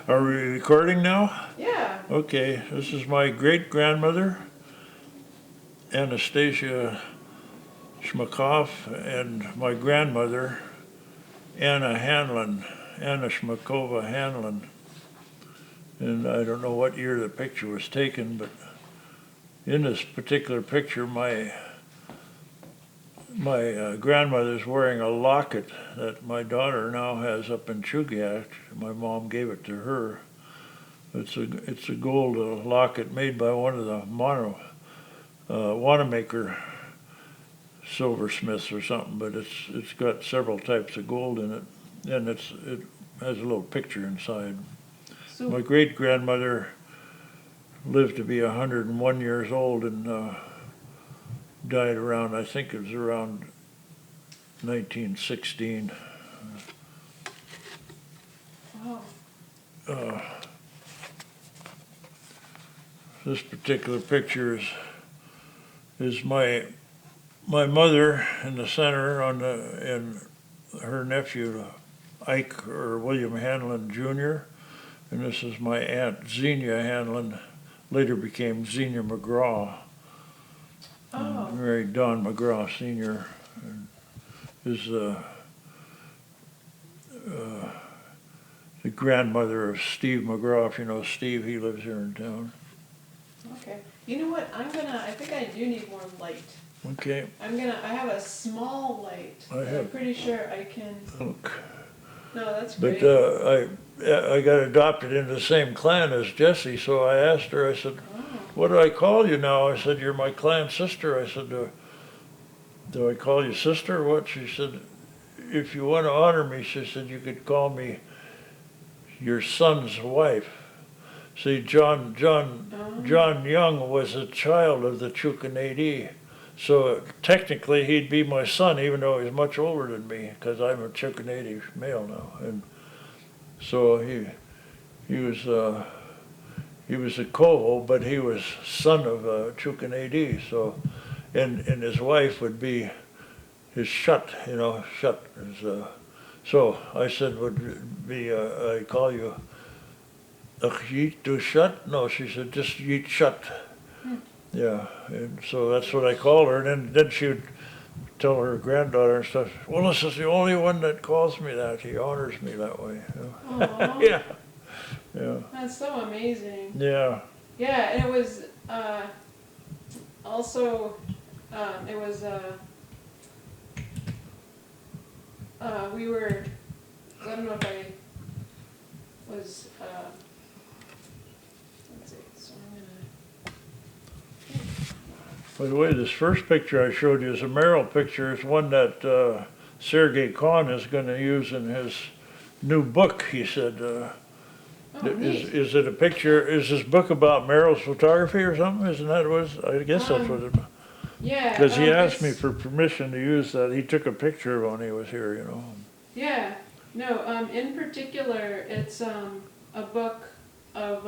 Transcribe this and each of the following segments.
Are we recording now? Yeah. Okay, this is my great-grandmother, Anastasia Shmakov, and my grandmother, Anna Hanlon, Anna Shmakova Hanlon. And I don't know what year the picture was taken, but in this particular picture, my grandmother's wearing a locket that my daughter now has up in Chugach. My mom gave it to her. It's a gold locket made by one of the Wanamaker silversmiths or something, but it's got several types of gold in it, and it has a little picture inside. So, My great grandmother lived to be 101 years old and died around, I think it was around 1916. wow. This particular picture is my mother in the center and her nephew Ike or William Hanlon Jr. And this is my aunt Xenia Hanlon, later became Xenia McGraw. Oh. Married Don McGraw Sr. And is the grandmother of Steve McGraw. If you know Steve, he lives here in town. Okay. You know what? I think I do need more light. Okay. I have a small light. I'm pretty sure I can. Look. No, that's great. But I got adopted into the same clan as Jessie, so I asked her, I said, Oh. what do I call you now? I said, you're my clan sister. I said, do I call you sister or what? She said, if you want to honor me, she said, you could call me your son's wife. See, John Young was a child of the Chukanady. So technically he'd be my son, even though he's much older than me, because I'm a Chukanady male now. And so he was a Koho, but he was son of Chukanady. So, and his wife would be his shut, shut. So I said, would be I call you Yeet to shut? No, she said just Yeet shut. Yeah, and so that's what I called her, and then she would tell her granddaughter and stuff, well, this is the only one that calls me that. He honors me that way. Aw. Yeah. Yeah. That's so amazing. Yeah. Yeah, and it was also it was we were, I don't know if I was let's see, so I'm gonna. By the way, this first picture I showed you is a Merrill picture. It's one that Sergei Kahn is going to use in his new book, he said. Is it a picture, is this book about Merrill's photography or something? Isn't that what it was? I guess that's what it was. Yeah. Because he asked me for permission to use that. He took a picture of when he was here, Yeah. No, in particular, it's a book of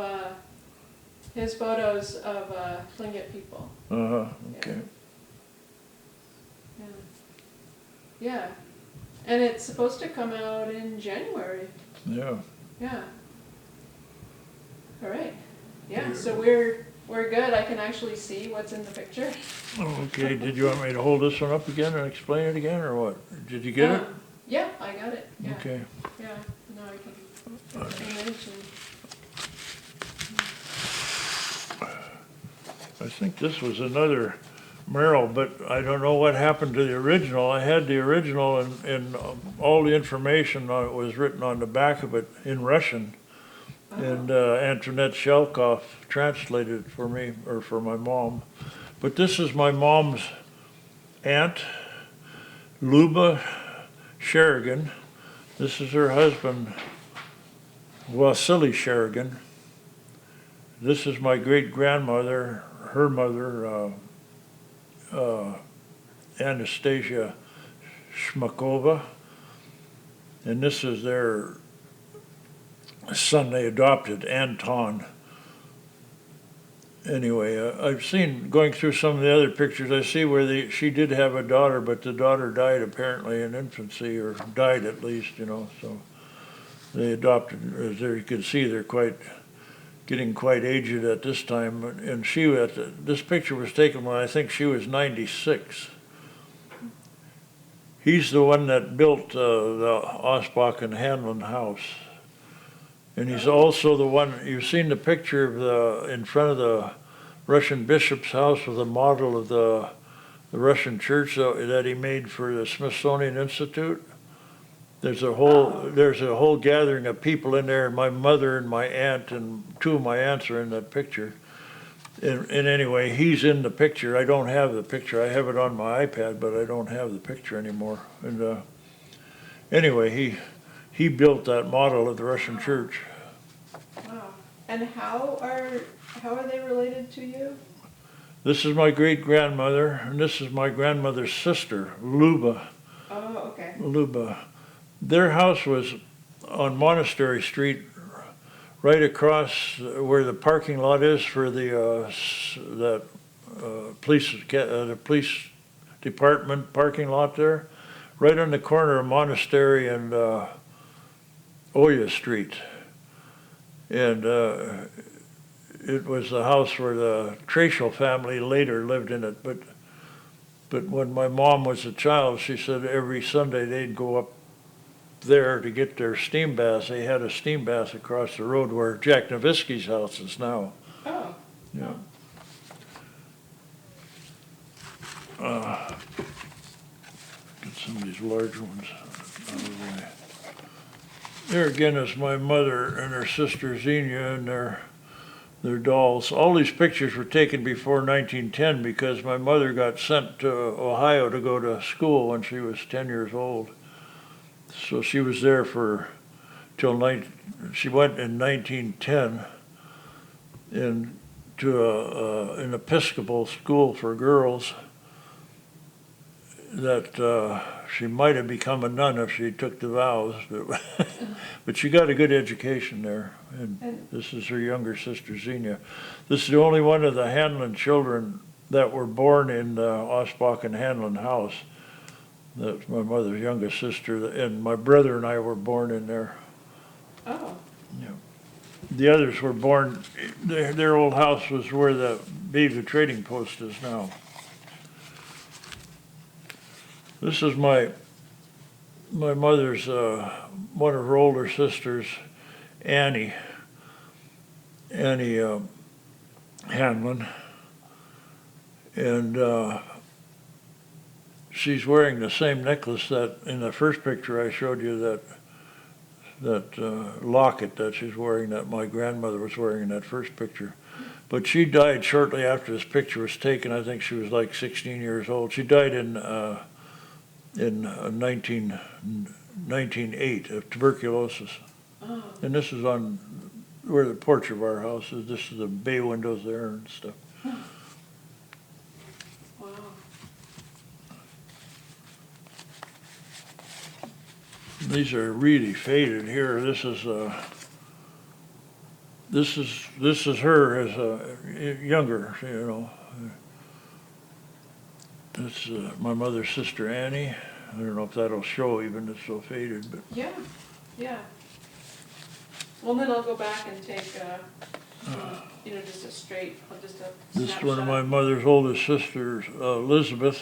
his photos of Tlingit people. Uh-huh, okay. Yeah. Yeah. And it's supposed to come out in January. Yeah. Yeah. All right. Yeah, so we're good. I can actually see what's in the picture. Okay, did you want me to hold this one up again and explain it again, or what? Did you get it? Yeah, I got it. Yeah. Okay. Yeah. No, I can mention. I think this was another Merrill, but I don't know what happened to the original. I had the original, and all the information on it was written on the back of it in Russian. And Antoinette Shelkoff translated it for me, or for my mom. But this is my mom's aunt, Luba Sherigan. This is her husband, Wasily Sherigan. This is my great-grandmother, her mother, Anastasia Shmakova. And this is their son they adopted, Anton. Anyway, I've seen, going through some of the other pictures, I see where she did have a daughter, but the daughter died apparently in infancy, or died at least, so. They adopted, as you can see, they're getting quite aged at this time. And this picture was taken when I think she was 96. He's the one that built the Osbakken Hanlon house. And he's also the one, you've seen the picture of in front of the Russian bishop's house with a model of the Russian church that he made for the Smithsonian Institute. There's a whole gathering of people in there, and my mother and my aunt and two of my aunts are in that picture. And anyway, he's in the picture. I don't have the picture. I have it on my iPad, but I don't have the picture anymore. And anyway, he built that model of the Russian church. Wow. And how are they related to you? This is my great-grandmother, and this is my grandmother's sister, Luba. Oh, okay. Luba. Their house was on Monastery Street, right across where the parking lot is for the police department parking lot there, right on the corner of Monastery and Oya Street. And it was the house where the Trachel family later lived in it. But when my mom was a child, she said every Sunday they'd go up there to get their steam baths. They had a steam bath across the road where Jack Nowitzki's house is now. Oh. Yeah. Get some of these large ones out of the way. There again is my mother and her sister Xenia and their dolls. All these pictures were taken before 1910 because my mother got sent to Ohio to go to school when she was 10 years old. So she was there she went in 1910 to an Episcopal school for girls that she might have become a nun if she took the vows, but she got a good education there. And this is her younger sister, Xenia. This is the only one of the Hanlon children that were born in the Osbakken Hanlon house. That's my mother's youngest sister, and my brother and I were born in there. Oh. Yeah. The others were born, their old house was where the Beaver Trading Post is now. This is my mother's, one of her older sisters, Annie Hanlon, and she's wearing the same necklace that in the first picture I showed you, that locket that she's wearing, that my grandmother was wearing in that first picture. But she died shortly after this picture was taken. I think she was like 16 years old. She died in 1908 of tuberculosis. Oh. And this is on where the porch of our house is. This is the bay windows there and stuff. Wow. These are really faded here. This is her as a younger, you know. This is my mother's sister Annie. I don't know if that'll show even, it's so faded, but. Yeah, yeah. Well, then I'll go back and take, just a straight, This is one of my mother's oldest sisters, Elizabeth.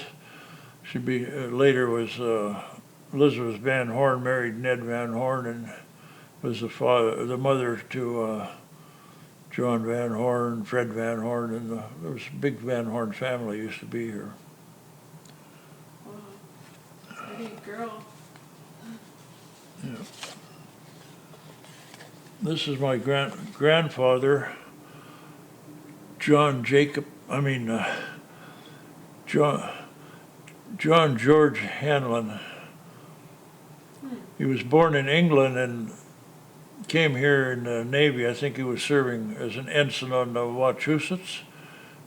She later was Elizabeth Van Horn, married Ned Van Horn, and was the mother to John Van Horn, Fred Van Horn, and there was a big Van Horn family used to be here. Wow. Pretty girl. Yeah. This is my grandfather, John George Hanlon. He was born in England and came here in the Navy. I think he was serving as an ensign on the Wachusett.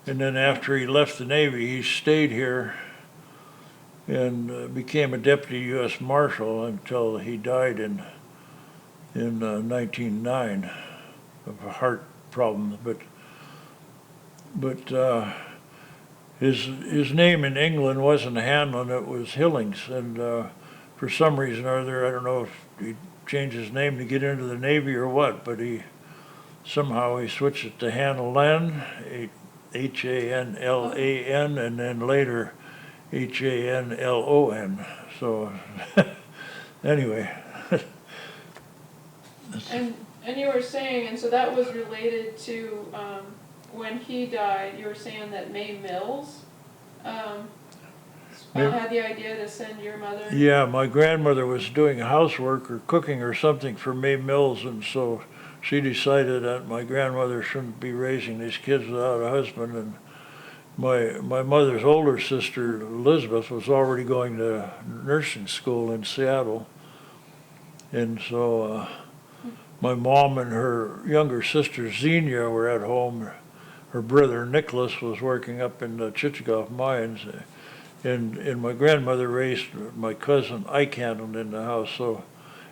And then after he left the Navy, he stayed here and became a deputy U.S. Marshal until he died in 1909 of a heart problem. But his name in England wasn't Hanlon, it was Hillings. And for some reason or other, I don't know if he change his name to get into the Navy or what, but somehow he switched it to Hanlan, Hanlan, and then later Hanlon. So anyway. And you were saying, and so that was related to, when he died, you were saying that May Mills, had the idea to send your mother? Yeah, my grandmother was doing housework or cooking or something for May Mills, and so she decided that my grandmother shouldn't be raising these kids without a husband. And my mother's older sister, Elizabeth, was already going to nursing school in Seattle. And so my mom and her younger sister, Xenia, were at home. Her brother, Nicholas, was working up in the Chichikov mines. And my grandmother raised my cousin Ike Hanlon in the house. So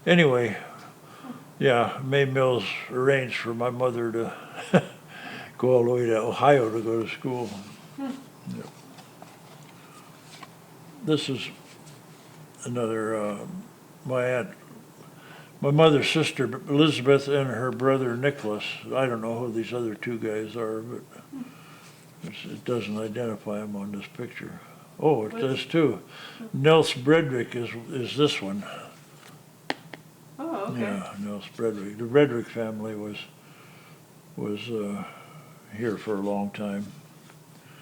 anyway, yeah, May Mills arranged for my mother to go all the way to Ohio to go to school. Yeah. This is another, my aunt, my mother's sister Elizabeth and her brother Nicholas. I don't know who these other two guys are, but it doesn't identify them on this picture. Oh, it does too. Nels Bredrick is this one. Oh, okay. Yeah, Nels Bredrick. The Bredrick family was here for a long time.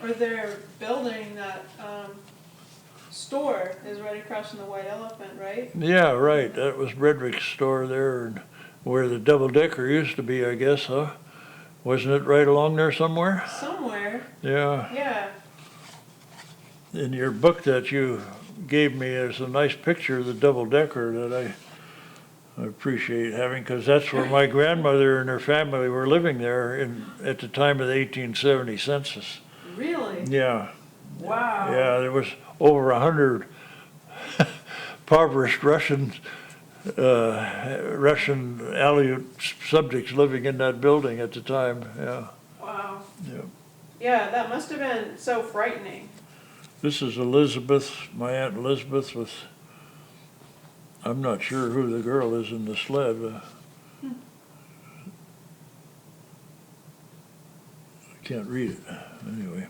Or they're building that store is right across from the White Elephant, right? Yeah, right. That was Bredrick's store there, and where the double-decker used to be, I guess, huh? Wasn't it right along there somewhere? Somewhere. Yeah. Yeah. In your book that you gave me, there's a nice picture of the double-decker that I appreciate having, because that's where my grandmother and her family were living there at the time of the 1870 census. Really? Yeah. Wow. Yeah, there was over 100 impoverished Russian Aleut subjects living in that building at the time. Yeah. Wow. Yeah. Yeah, that must have been so frightening. This is Elizabeth, my Aunt Elizabeth, with, I'm not sure who the girl is in the sled. I can't read it. Anyway.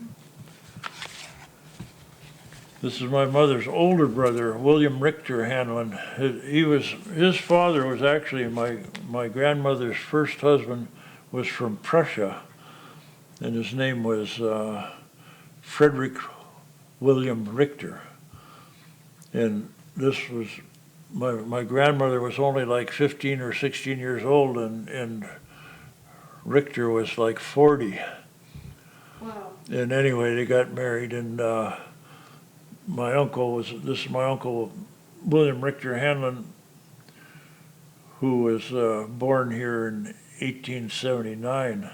This is my mother's older brother, William Richter Hanlon. His father was actually my grandmother's first husband was from Prussia, and his name was Frederick William Richter. And this was, my grandmother was only like 15 or 16 years old, and Richter was like 40. Wow. And anyway, they got married, and this is my uncle William Richter Hanlon, who was born here in 1879.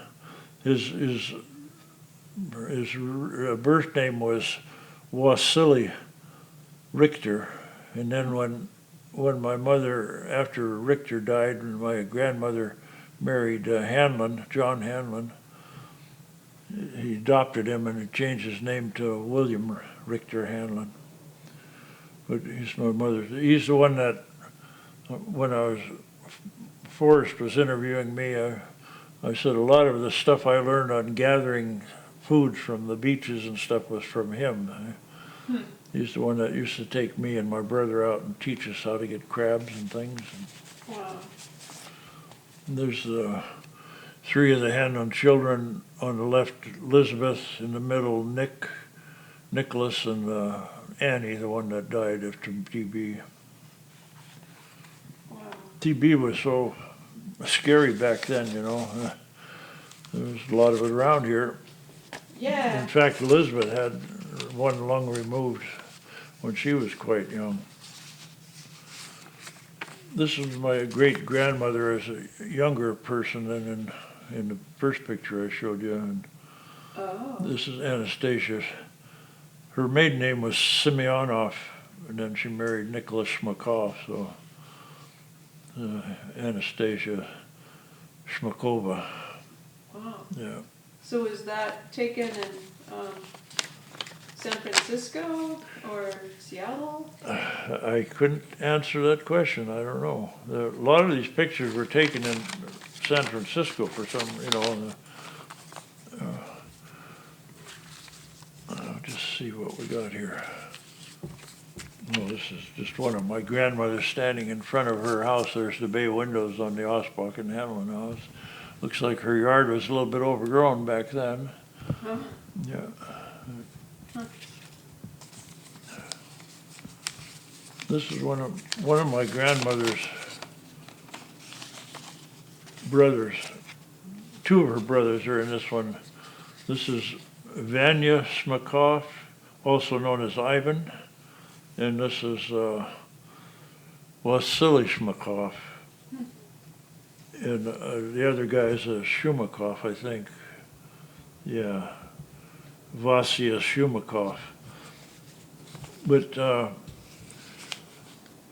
His birth name was Wasily Richter, and then when my mother, after Richter died, and my grandmother married Hanlon, John Hanlon, he adopted him and changed his name to William Richter Hanlon. But he's my mother. He's the one that, when Forrest was interviewing me, I said a lot of the stuff I learned on gathering foods from the beaches and stuff was from him. He's the one that used to take me and my brother out and teach us how to get crabs and things. Wow. And there's three of the Hanlon children. On the left, Elizabeth. In the middle, Nicholas, and Annie, the one that died after TB. Wow. TB was so scary back then, you know. There was a lot of it around here. Yeah. In fact, Elizabeth had one lung removed when she was quite young. This is my great-grandmother as a younger person than in the first picture I showed you. And this is Anastasia. Her maiden name was Semyonov, and then she married Nicholas Shmakov, so Anastasia Shmakova. Wow. Yeah. So is that taken in San Francisco or Seattle? I couldn't answer that question. I don't know. A lot of these pictures were taken in San Francisco for some, I'll just see what we got here. Oh, this is just one of my grandmother's standing in front of her house. There's the bay windows on the Osbakken house. Looks like her yard was a little bit overgrown back then. Huh? Yeah. Huh. This is one of my grandmother's brothers. Two of her brothers are in this one. This is Vanya Smakov, also known as Ivan, and this is Vasily Smakov. And the other guy is Shumakov, I think. Yeah, Vasya Shumakov. But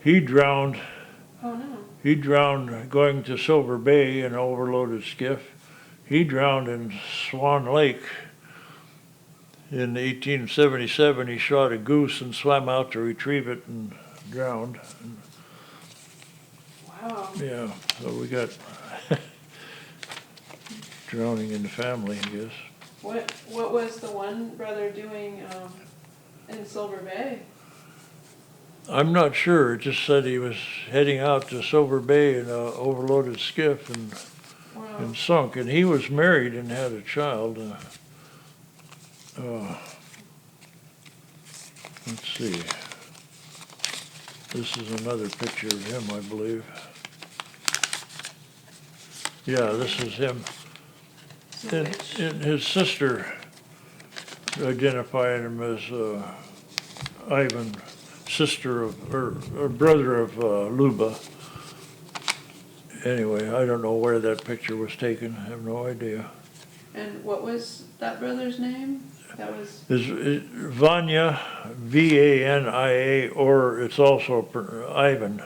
he drowned. Oh no. He drowned going to Silver Bay in an overloaded skiff. He drowned in Swan Lake. In 1877, he shot a goose and swam out to retrieve it and drowned. Wow. Yeah, so we got drowning in the family, I guess. What was the one brother doing in Silver Bay? I'm not sure. It just said he was heading out to Silver Bay in an overloaded skiff and Wow. sunk. And he was married and had a child. Let's see. This is another picture of him, I believe. Yeah, this is him. So which- And his sister identified him as Ivan, sister of, or brother of Luba. Anyway, I don't know where that picture was taken. I have no idea. And what was that brother's name? That was Is Vanya, V-A-N-I-A, or it's also Ivan.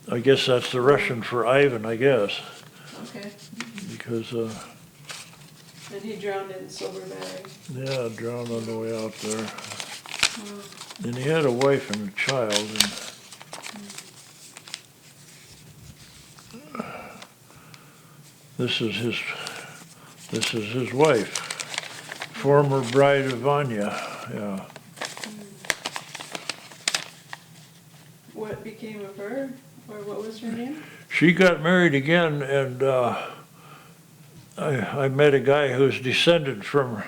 I guess that's the Russian for Ivan, I guess, okay. because, And he drowned in Silver Bay. yeah, drowned on the way out there. Wow. And he had a wife and a child, and this is his wife, former bride of Vanya, yeah. What became of her? Or what was her name? She got married again, and I met a guy who's descended from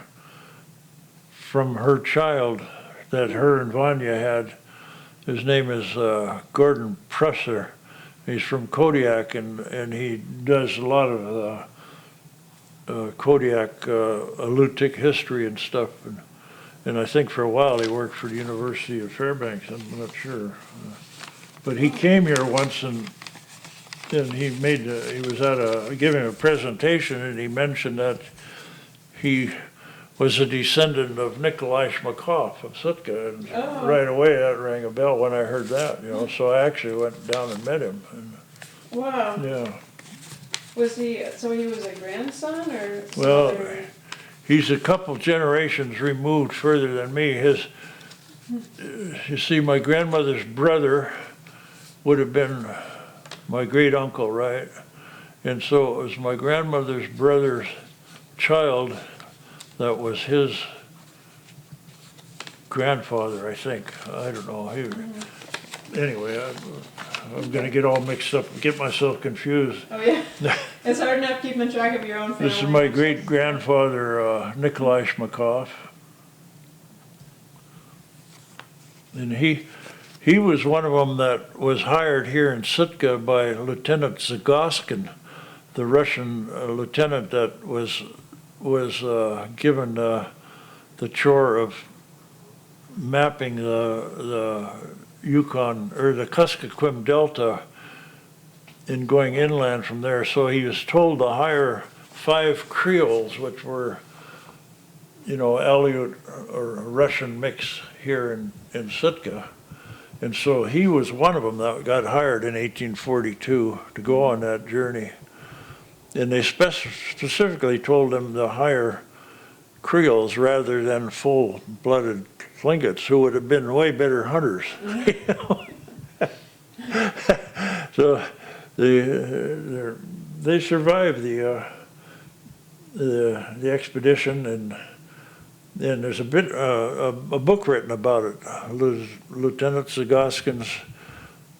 her child that her and Vanya had. His name is Gordon Presser. He's from Kodiak, and he does a lot of Kodiak Alutiiq history and stuff. And I think for a while he worked for the University of Fairbanks. I'm not sure, but he came here once and he was giving a presentation, and he mentioned that he was a descendant of Nikolai Shmakov of Sitka, and right away that rang a bell when I heard that, so I actually went down and met him. And, Wow. yeah. So he was a grandson or? Well, something? he's a couple generations removed further than me. You see, my grandmother's brother would have been my great uncle, right? And so it was my grandmother's brother's child that was his grandfather, I think. I don't know. Anyway, I'm going to get all mixed up and get myself confused. Oh yeah. It's hard enough keeping track of your own family. This is my great grandfather, Nikolai Shmakov. And he was one of them that was hired here in Sitka by Lieutenant Zagoskin, the Russian lieutenant that was given the chore of mapping the Yukon or the Kuskokwim Delta and going inland from there. So he was told to hire 5 Creoles, which were, Aleut or Russian mix here in Sitka. And so he was one of them that got hired in 1842 to go on that journey. And they specifically told him to hire Creoles rather than full-blooded Thlingets, who would have been way better hunters. You know? So they survived the expedition, and there's a book written about it, Lieutenant Zagoskin's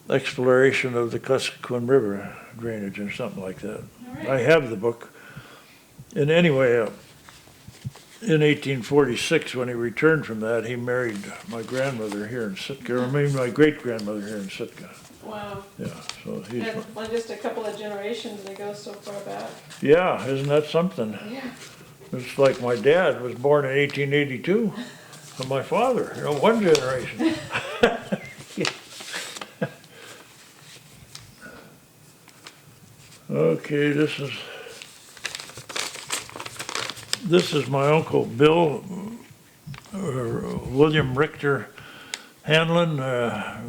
exploration of the Kuskokwim River drainage or something like that. Right. I have the book. And anyway, in 1846, when he returned from that, he married my grandmother here in Sitka, or maybe my great-grandmother here in Sitka. Wow. Yeah, so he's... And like just a couple of generations they go so far back. Yeah, isn't that something? Yeah. It's like my dad was born in 1882, and my father, you know, one generation. Okay, this is my Uncle Bill, William Richter Hanlon,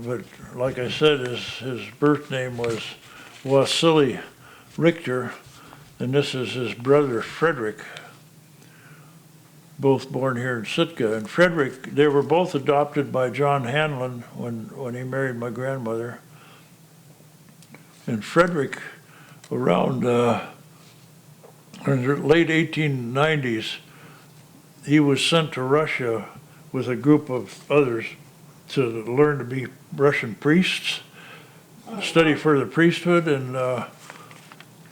but like I said, his birth name was Wasily Richter, and this is his brother Frederick, both born here in Sitka. And Frederick, they were both adopted by John Hanlon when he married my grandmother. And Frederick, around in the late 1890s, he was sent to Russia with a group of others to learn to be Russian priests, study for the priesthood, and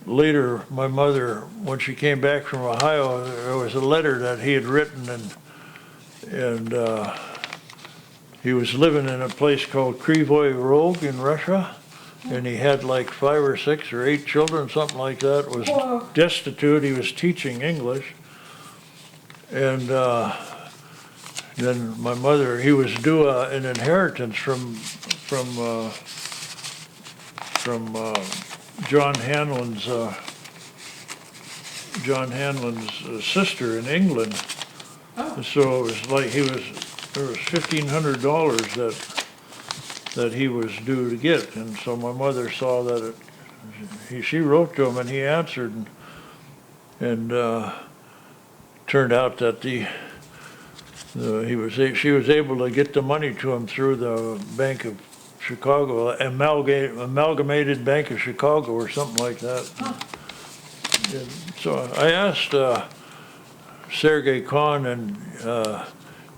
later my mother, when she came back from Ohio, there was a letter that he had written, and he was living in a place called Krivoy Rog in Russia. And he had like 5 or 6 or 8 children, something like that, was Whoa. destitute. He was teaching English. And then my mother, he was due an inheritance from John Hanlon's sister in England. Oh. So it was like there was $1,500 that he was due to get, and so my mother saw that she wrote to him and he answered, and turned out that she was able to get the money to him through the Bank of Chicago, Amalgamated Bank of Chicago or something like that. Huh. And so I asked Sergei Kahn and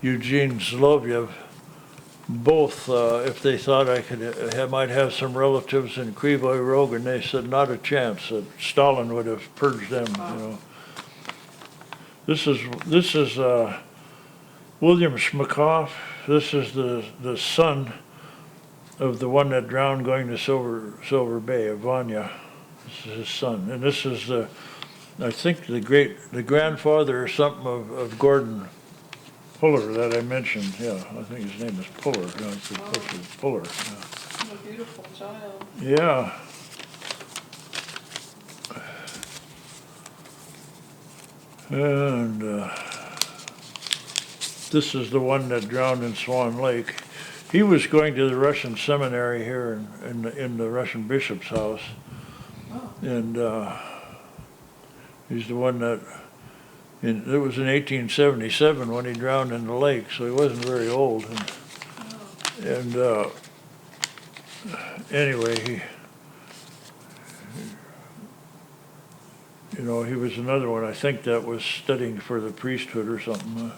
Eugene Zloviev both if they thought I might have some relatives in Krivoy Rog, and they said not a chance, that Stalin would have purged them. Wow. You know. This is William Schmackoff. This is the son of the one that drowned going to Silver Bay, Vanya. This is his son, and this is I think the grandfather or something of Gordon Puller that I mentioned. Yeah, I think his name is Puller. No, it's Puller. Yeah. What a beautiful child. Yeah. And this is the one that drowned in Swan Lake. He was going to the Russian seminary here in the Russian bishop's house. Oh. And he's the one that, it was in 1877 when he drowned in the lake, so he wasn't very old. And anyway, he was another one, I think, that was studying for the priesthood or something.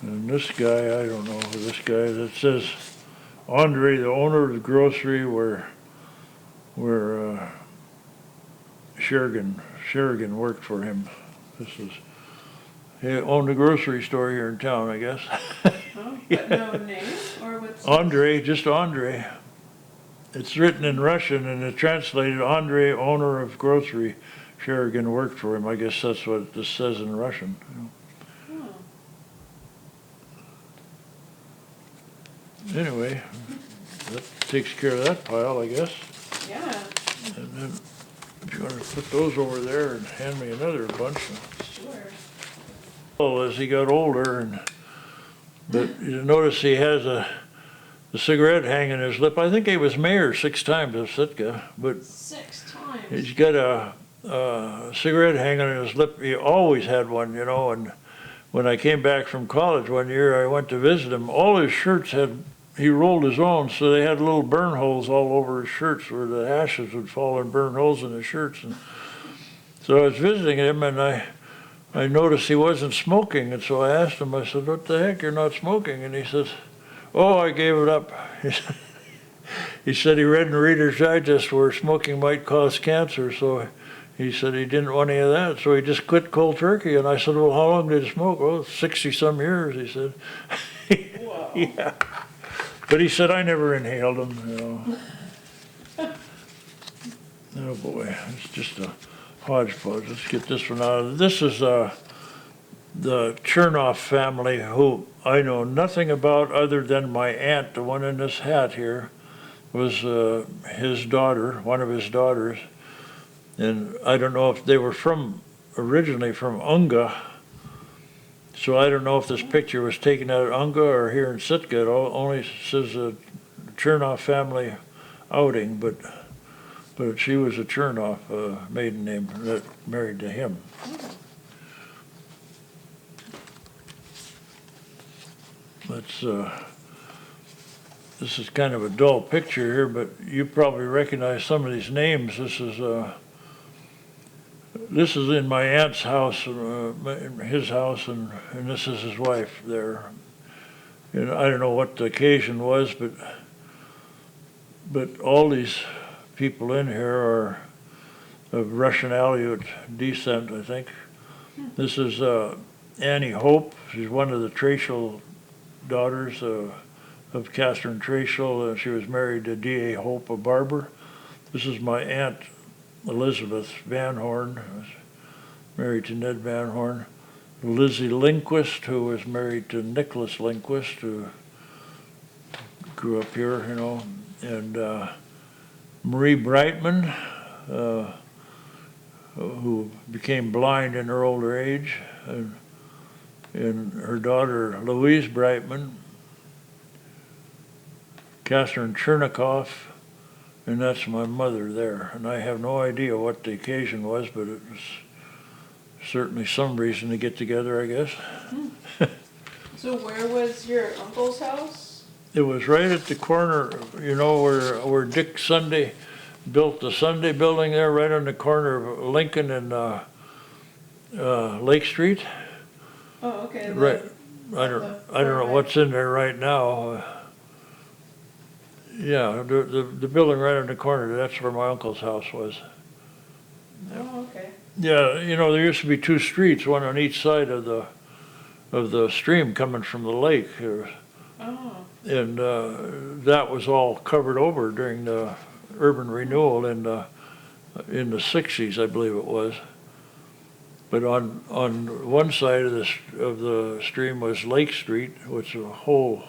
And this guy, I don't know who this guy is. It says, Andre, the owner of the grocery where Sherigan worked for him. He owned a grocery store here in town, I guess. Oh, but no name? Or what's Andre, just Andre. It's written in Russian and it's translated, Andre, owner of grocery. Sherigan worked for him. I guess that's what this says in Russian. Oh. Anyway, that takes care of that pile, I guess. Yeah. And then if you want to put those over there and hand me another bunch. Sure. Well, as he got older, but you notice he has a cigarette hanging in his lip. I think he was mayor 6 times of Sitka, but 6 times. he's got cigarette hanging on his lip. He always had one, you know, and when I came back from college one year, I went to visit him. All his shirts he rolled his own, so they had little burn holes all over his shirts where the ashes would fall and burn holes in his shirts. And so I was visiting him, and I noticed he wasn't smoking, and so I asked him, I said, what the heck, you're not smoking? And he says, oh, I gave it up. He said he read in Reader's Digest where smoking might cause cancer, so he said he didn't want any of that, so he just quit cold turkey. And I said, well, how long did he smoke? Oh, 60-some years, he said. Wow. Yeah. But he said, I never inhaled them, you know. Oh, boy, it's just a hodgepodge. Let's get this one out of this is the Chernoff family, who I know nothing about other than my aunt, the one in this hat here, was his daughter, one of his daughters. And I don't know if they were originally from Unga, so I don't know if this picture was taken out of Unga or here in Sitka. It only says a Chernoff family outing, but she was a Chernoff maiden name that married to him. This is kind of a dull picture here, but you probably recognize some of these names. This is in my aunt's house, his house, and this is his wife there. And I don't know what the occasion was, but all these people in here are of Russian Aleut descent, I think. This is Annie Hope. She's one of the Tracial daughters of Catherine Tracial. She was married to D.A. Hope, a barber. This is my aunt Elizabeth Van Horn, was married to Ned Van Horn. Lizzie Lindquist, who was married to Nicholas Lindquist, who grew up here, you know, and Marie Brightman, who became blind in her older age, and her daughter Louise Brightman, Catherine Chernikoff, and that's my mother there. And I have no idea what the occasion was, but it was certainly some reason to get together, I guess. So where was your uncle's house? It was right at the corner, you know, where Dick Sunday built the Sunday building there, right on the corner of Lincoln and Lake Street. Oh, okay. Right. I don't know what's in there right now. Yeah, the building right on the corner, that's where my uncle's house was. Oh, okay. Yeah, you know, there used to be two streets, one on each side of the stream coming from the lake. Oh. And that was all covered over during the urban renewal in the 60s, I believe it was. But on one side of the stream was Lake Street, which was a whole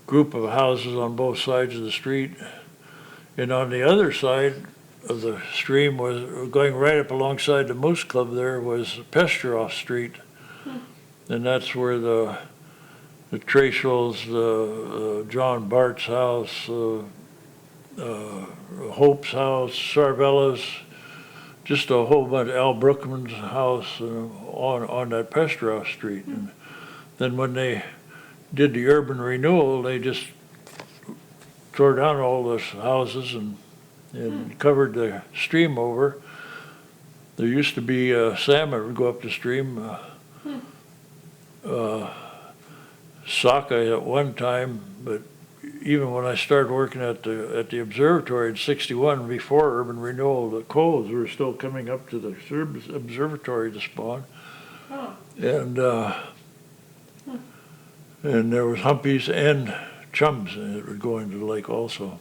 group of houses on both sides of the street. And on the other side of the stream, was going right up alongside the Moose Club there, was Pesteroff Street. And that's where the Tracials, John Bart's house, Hope's house, Sarvella's, just a whole bunch, Al Brookman's house on that Pesteroff Street. And then when they did the urban renewal, they just tore down all those houses and covered the stream over. There used to be salmon would go up the stream. Sockeye at one time, but even when I started working at the observatory in '61, before urban renewal, the coals were still coming up to the observatory to spawn. Oh. And there was humpies and chums that would go into the lake also.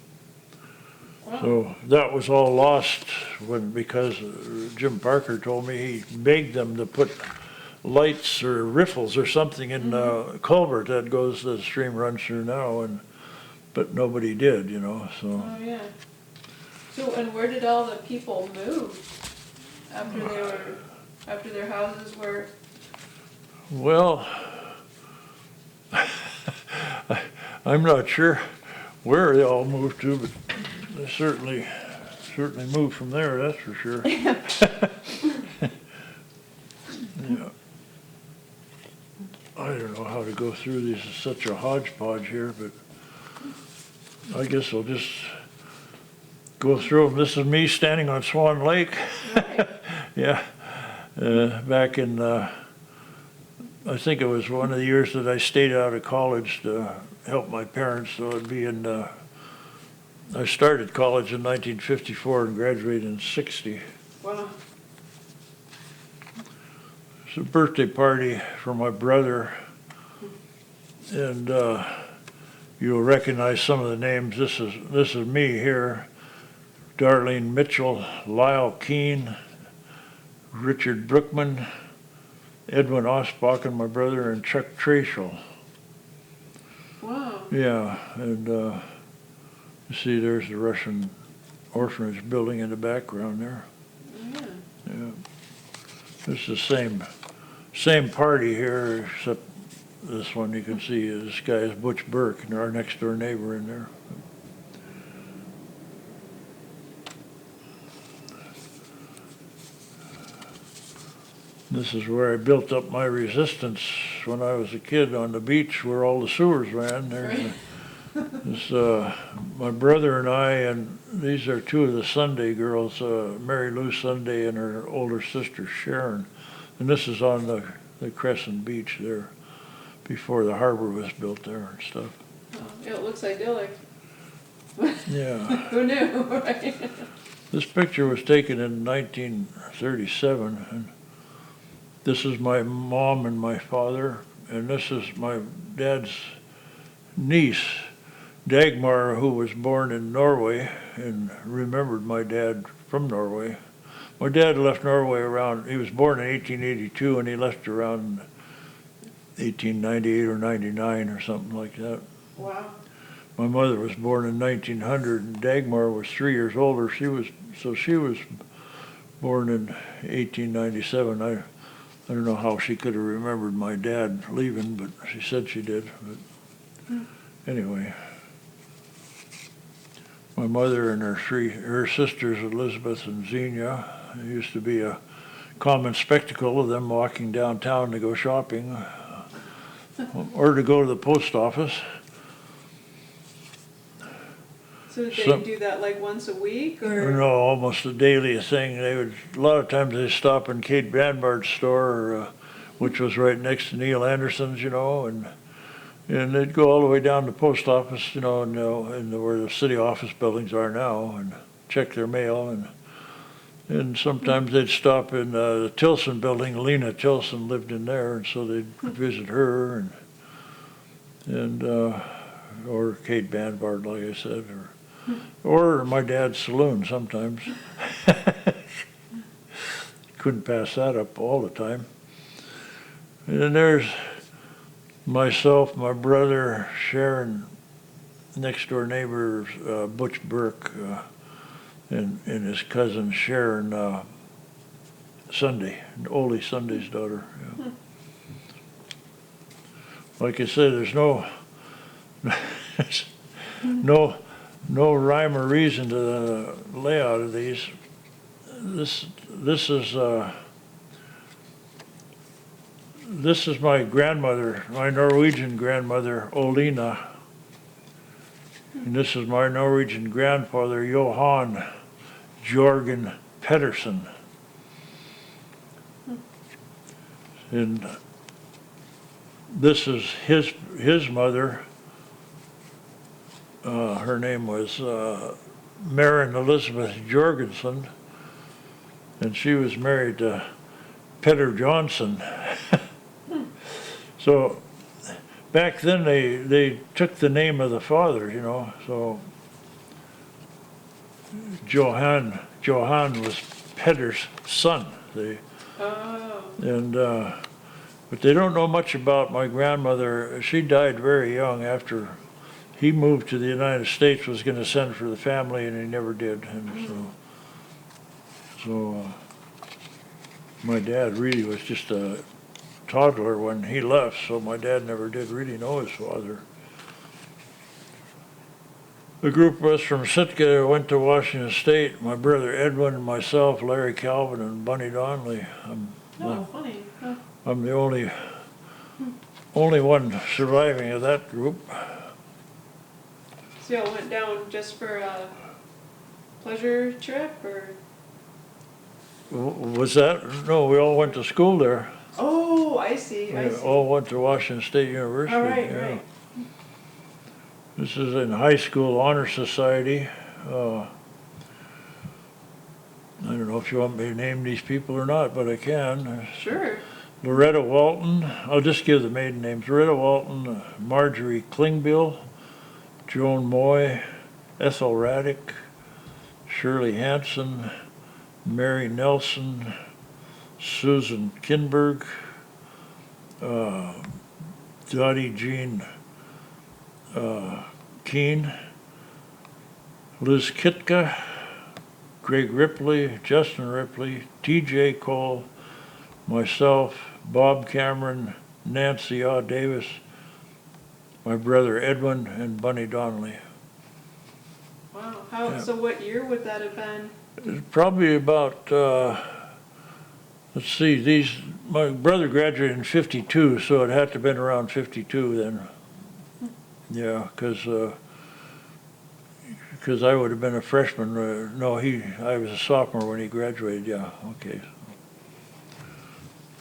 Wow. So that was all lost because Jim Parker told me he begged them to put lights or riffles or something in the culvert that the stream runs through now, but nobody did, you know. So. Oh yeah. So and where did all the people move after their houses were? Well, I'm not sure where they all moved to, but they certainly moved from there. That's for sure. Yeah. I don't know how to go through these. It's such a hodgepodge here, but I guess I'll just go through them. This is me standing on Swan Lake. Right. Yeah. Back in, I think it was one of the years that I stayed out of college to help my parents. So it'd be in, I started college in 1954 and graduated in 60. Wow. It's a birthday party for my brother, and you'll recognize some of the names. This is me here. Darlene Mitchell, Lyle Keene, Richard Brookman, Edwin Osbakken, my brother, and Chuck Trachel. Wow. Yeah, and you see there's the Russian orphanage building in the background there. Yeah. Yeah. It's the same party here, except this one you can see this guy is Butch Burke, and our next door neighbor in there. This is where I built up my resistance when I was a kid on the beach where all the sewers ran. There's my brother and I, and these are two of the Sunday girls, Mary Lou Sunday and her older sister Sharon. And this is on the Crescent Beach there, before the harbor was built there and stuff. Oh, it looks idyllic. Yeah. Who knew, right? This picture was taken in 1937, and this is my mom and my father, and this is my dad's niece, Dagmar, who was born in Norway and remembered my dad from Norway. My dad left Norway around, he was born in 1882 and he left around 1898 or 99 or something like that. Wow. My mother was born in 1900 and Dagmar was 3 years older. She was born in 1897. I don't know how she could have remembered my dad leaving, but she said she did. But anyway, my mother and her sisters, Elizabeth and Xenia, it used to be a common spectacle of them walking downtown to go shopping or to go to the post office. So did they do that like once a week, or? No, almost a daily thing. They would, a lot of times they stop in Kate Banbard's store, which was right next to Neil Anderson's, and they'd go all the way down to the post office, and where the city office buildings are now, and check their mail, and sometimes they'd stop in the Tilson building. Lena Tilson lived in there, and so they'd visit her, or Kate Banbard, like I said, or my dad's saloon sometimes. Couldn't pass that up all the time. And there's myself, my brother, Sharon, next door neighbor, Butch Burke, and his cousin Sharon Sunday, Ole Sunday's daughter. Yeah. Like I said, there's no rhyme or reason to the layout of these. This is my grandmother, my Norwegian grandmother, Olina. And this is my Norwegian grandfather, Johan Jorgen Pedersen. And this is his mother. Her name was Maren Elizabeth Jorgensen, and she was married to Petter Johnson. So back then they took the name of the father, so Johan was Petter's son. But they don't know much about my grandmother. She died very young after he moved to the United States, was going to send for the family, and he never did. And so my dad really was just a toddler when he left, so my dad never did really know his father. the group of us from Sitka went to Washington State. My brother Edwin and myself, Larry Calvin and Bunny Donnelly. Oh, funny. Huh. I'm the only one surviving of that group. So y'all went down just for a pleasure trip, or? Was that? No, we all went to school there. Oh, I see. We all went to Washington State University. All right, yeah. right. This is in high school honor society. I don't know if you want me to name these people or not, but I can. Sure. Loretta Walton, I'll just give the maiden names. Loretta Walton, Marjorie Klingbill, Joan Moy, Ethel Raddick, Shirley Hanson, Mary Nelson, Susan Kinberg, Dottie Jean Keene, Liz Kitka, Greg Ripley, Justin Ripley, T.J. Cole, myself, Bob Cameron, Nancy Davis, my brother Edwin, and Bunny Donnelly. Wow. Yeah. So what year would that have been? Probably about, let's see, my brother graduated in 52, so it had to have been around 52 then. Yeah, because I would have been a freshman. No, I was a sophomore when he graduated, yeah, okay.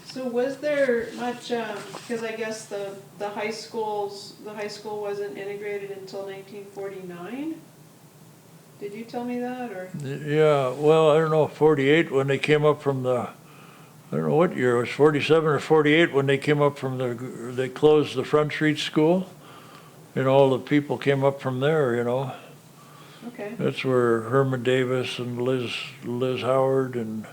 So was there much, because I guess the high school wasn't integrated until 1949? Did you tell me that, or? Yeah, well, I don't know, 48 when they came up from I don't know what year, it was 47 or 48 when they came up from they closed the Front Street School. And all the people came up from there, you know. Okay. That's where Herman Davis and Liz Howard and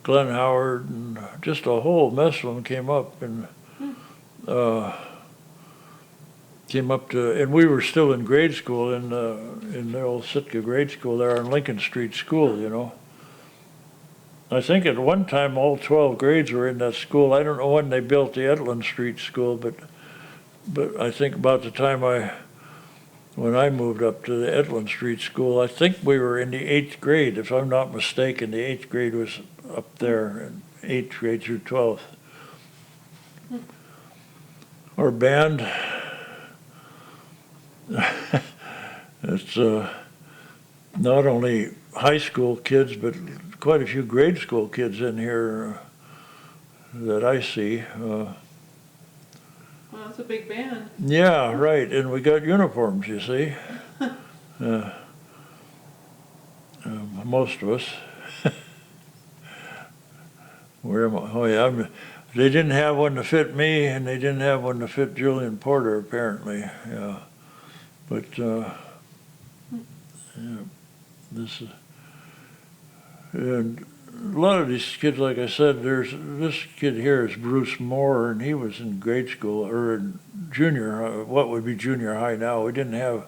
Glenn Howard and just a whole mess of them came up and and we were still in grade school in the old Sitka grade school there on Lincoln Street School, you know. I think at one time all 12 grades were in that school. I don't know when they built the Etland Street School, but I think about the time when I moved up to the Etland Street School, I think we were in the 8th grade, if I'm not mistaken. The 8th grade was up there, 8th grade through 12th. Our band, it's not only high school kids, but quite a few grade school kids in here that I see. Well, that's a big band. Yeah, right, and we got uniforms, you see. Most of us. Where am I? Oh yeah, they didn't have one to fit me, and they didn't have one to fit Julian Porter, apparently. Yeah, but yeah, this is, and a lot of these kids, like I said, this kid here is Bruce Moore, and he was in grade school, or in junior, what would be junior high now. We didn't have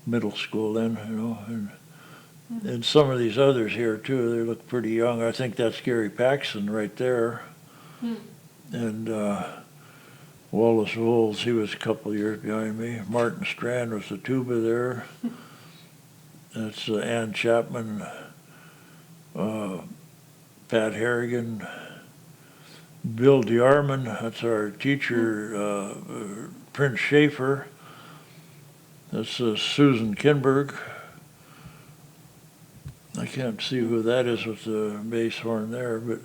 middle school then, you know. And some of these others here, too, they look pretty young. I think that's Gary Paxson right there. And Wallace Voles, he was a couple years behind me. Martin Strand was the tuba there. That's Ann Chapman. Pat Harrigan, Bill DeArmond, that's our teacher, Prince Schaefer, that's Susan Kinberg. I can't see who that is with the bass horn there, but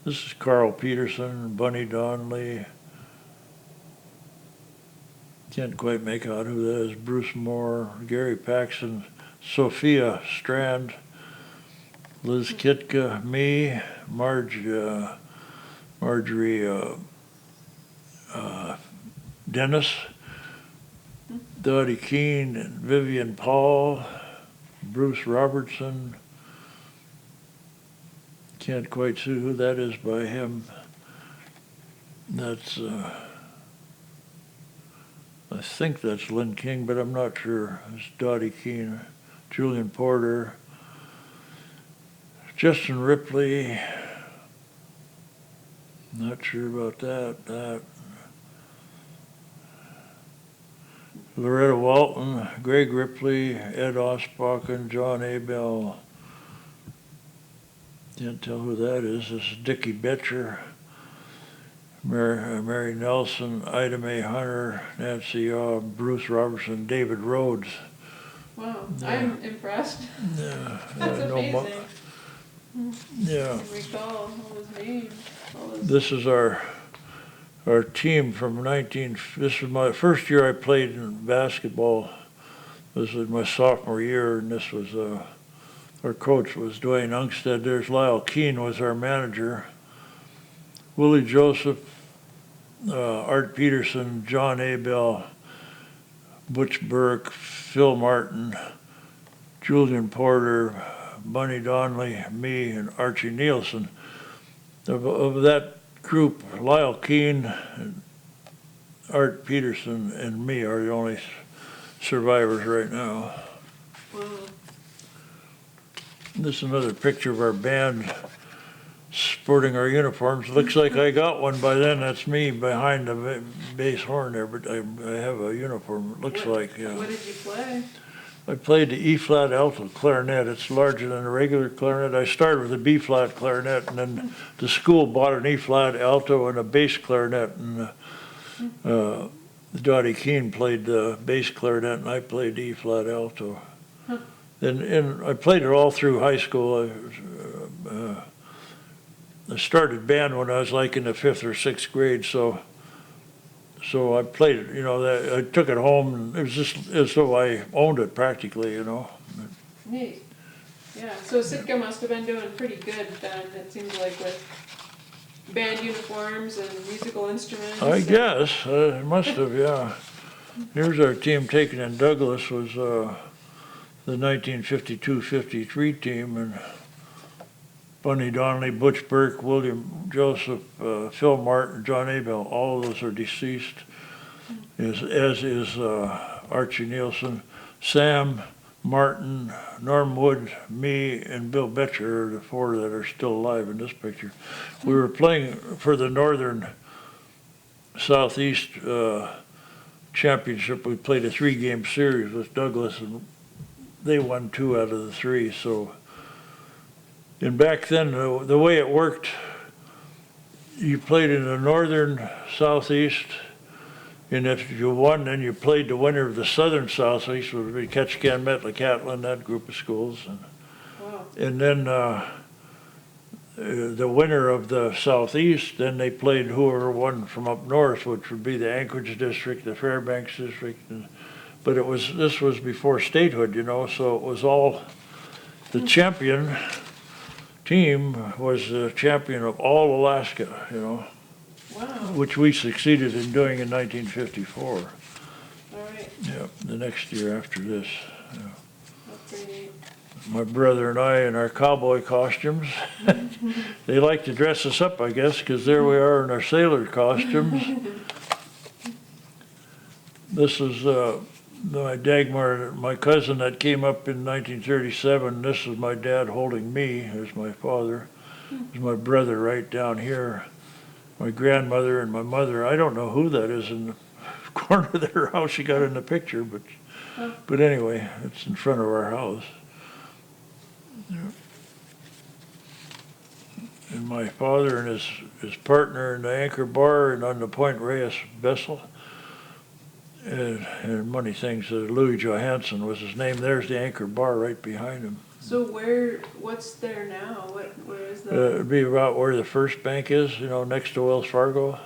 this is Carl Peterson, Bunny Donnelly. Can't quite make out who that is. Bruce Moore, Gary Paxson, Sophia Strand, Liz Kitka, me, Marjorie Dennis, Dottie Keene, and Vivian Paul, Bruce Robertson. Can't quite see who that is by him. That's, I think that's Lynn King, but I'm not sure. It's Dottie Keene, Julian Porter, Justin Ripley, not sure about that. Loretta Walton, Greg Ripley, Ed Osbakken, John Abel. Can't tell who that is. This is Dickie Betcher, Mary Nelson, Ida Mae Hunter, Nancy Yaw, Bruce Robertson, David Rhodes. Wow, Yeah. I'm impressed. Yeah, That's amazing. Yeah. I can recall all his names. This is our team from this was my first year I played in basketball. This was my sophomore year, and this was, our coach was Dwayne Ungstead. There's Lyle Keene was our manager. Willie Joseph, Art Peterson, John Abel, Butch Burke, Phil Martin, Julian Porter, Bunny Donnelly, me, and Archie Nielsen. Of that group, Lyle Keene, Art Peterson, and me are the only survivors right now. Wow. This is another picture of our band sporting our uniforms. Looks like I got one by then. That's me behind the bass horn there, but I have a uniform, it looks like, yeah. What did you play? I played the E-flat alto clarinet. It's larger than a regular clarinet. I started with a B-flat clarinet, and then the school bought an E-flat alto and a bass clarinet, and Dottie Keene played the bass clarinet, and I played the E-flat alto. Huh. And I played it all through high school. I started band when I was like in the 5th or 6th grade, so I played it, I took it home, and it was just as though I owned it practically, Neat. Yeah, so Sitka must have been doing pretty good then, it seems like, with band uniforms and musical instruments. I guess, it must have, yeah. Here's our team taken in Douglas, was the 1952-53 team, and Bunny Donnelly, Butch Burke, William Joseph, Phil Martin, John Abel, all of those are deceased, as is Archie Nielsen. Sam, Martin, Norm Wood, me, and Bill Betcher are the 4 that are still alive in this picture. We were playing for the Northern Southeast Championship. We played a 3-game series with Douglas, and they won 2 out of the 3, so. And back then, the way it worked, you played in the Northern Southeast, and if you won, then you played the winner of the Southern Southeast, which would be Ketchikan, Metlakatla, that group of schools. Wow. And then the winner of the Southeast, then they played whoever won from up north, which would be the Anchorage District, the Fairbanks District. But this was before statehood, so it was all the champion team was the champion of all Alaska, Wow. which we succeeded in doing in 1954. All right. Yeah, the next year after this. Yeah. That's pretty neat. My brother and I in our cowboy costumes. They like to dress us up, I guess, because there we are in our sailor costumes. This is my Dagmar, my cousin that came up in 1937. This is my dad holding me. There's my father. There's my brother right down here. My grandmother and my mother. I don't know who that is in the corner there, how she got in the picture, but anyway, it's in front of our house. Yeah. And my father and his partner in the anchor bar and on the Point Reyes vessel. And many things. Louis Johansson was his name. There's the anchor bar right behind him. So what's there now? Where is It'd be about where the First Bank is, next to Wells Fargo.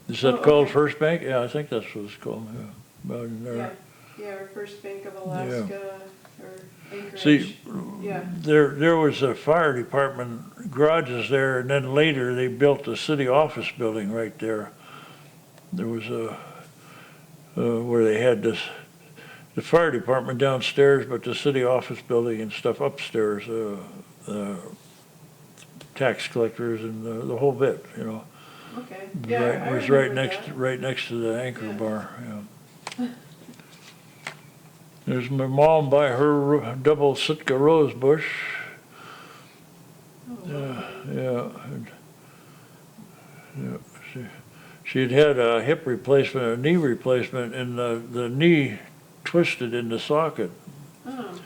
Is that Oh, called okay. First Bank? Yeah, I think that's what it's called. Yeah, about in there. Yeah, or First Bank of Alaska, or Anchorage. See, Yeah. there was a fire department garages there, and then later they built the city office building right there. There was where they had the fire department downstairs, but the city office building and stuff upstairs, tax collectors and the whole bit, Okay. It Yeah, I was remember right next to the anchor Yeah. bar. Yeah. There's my mom by her double Sitka rose bush. Oh, wow. Yeah, and, yeah. she'd had a hip replacement, a knee replacement, and the knee twisted in the socket. Oh,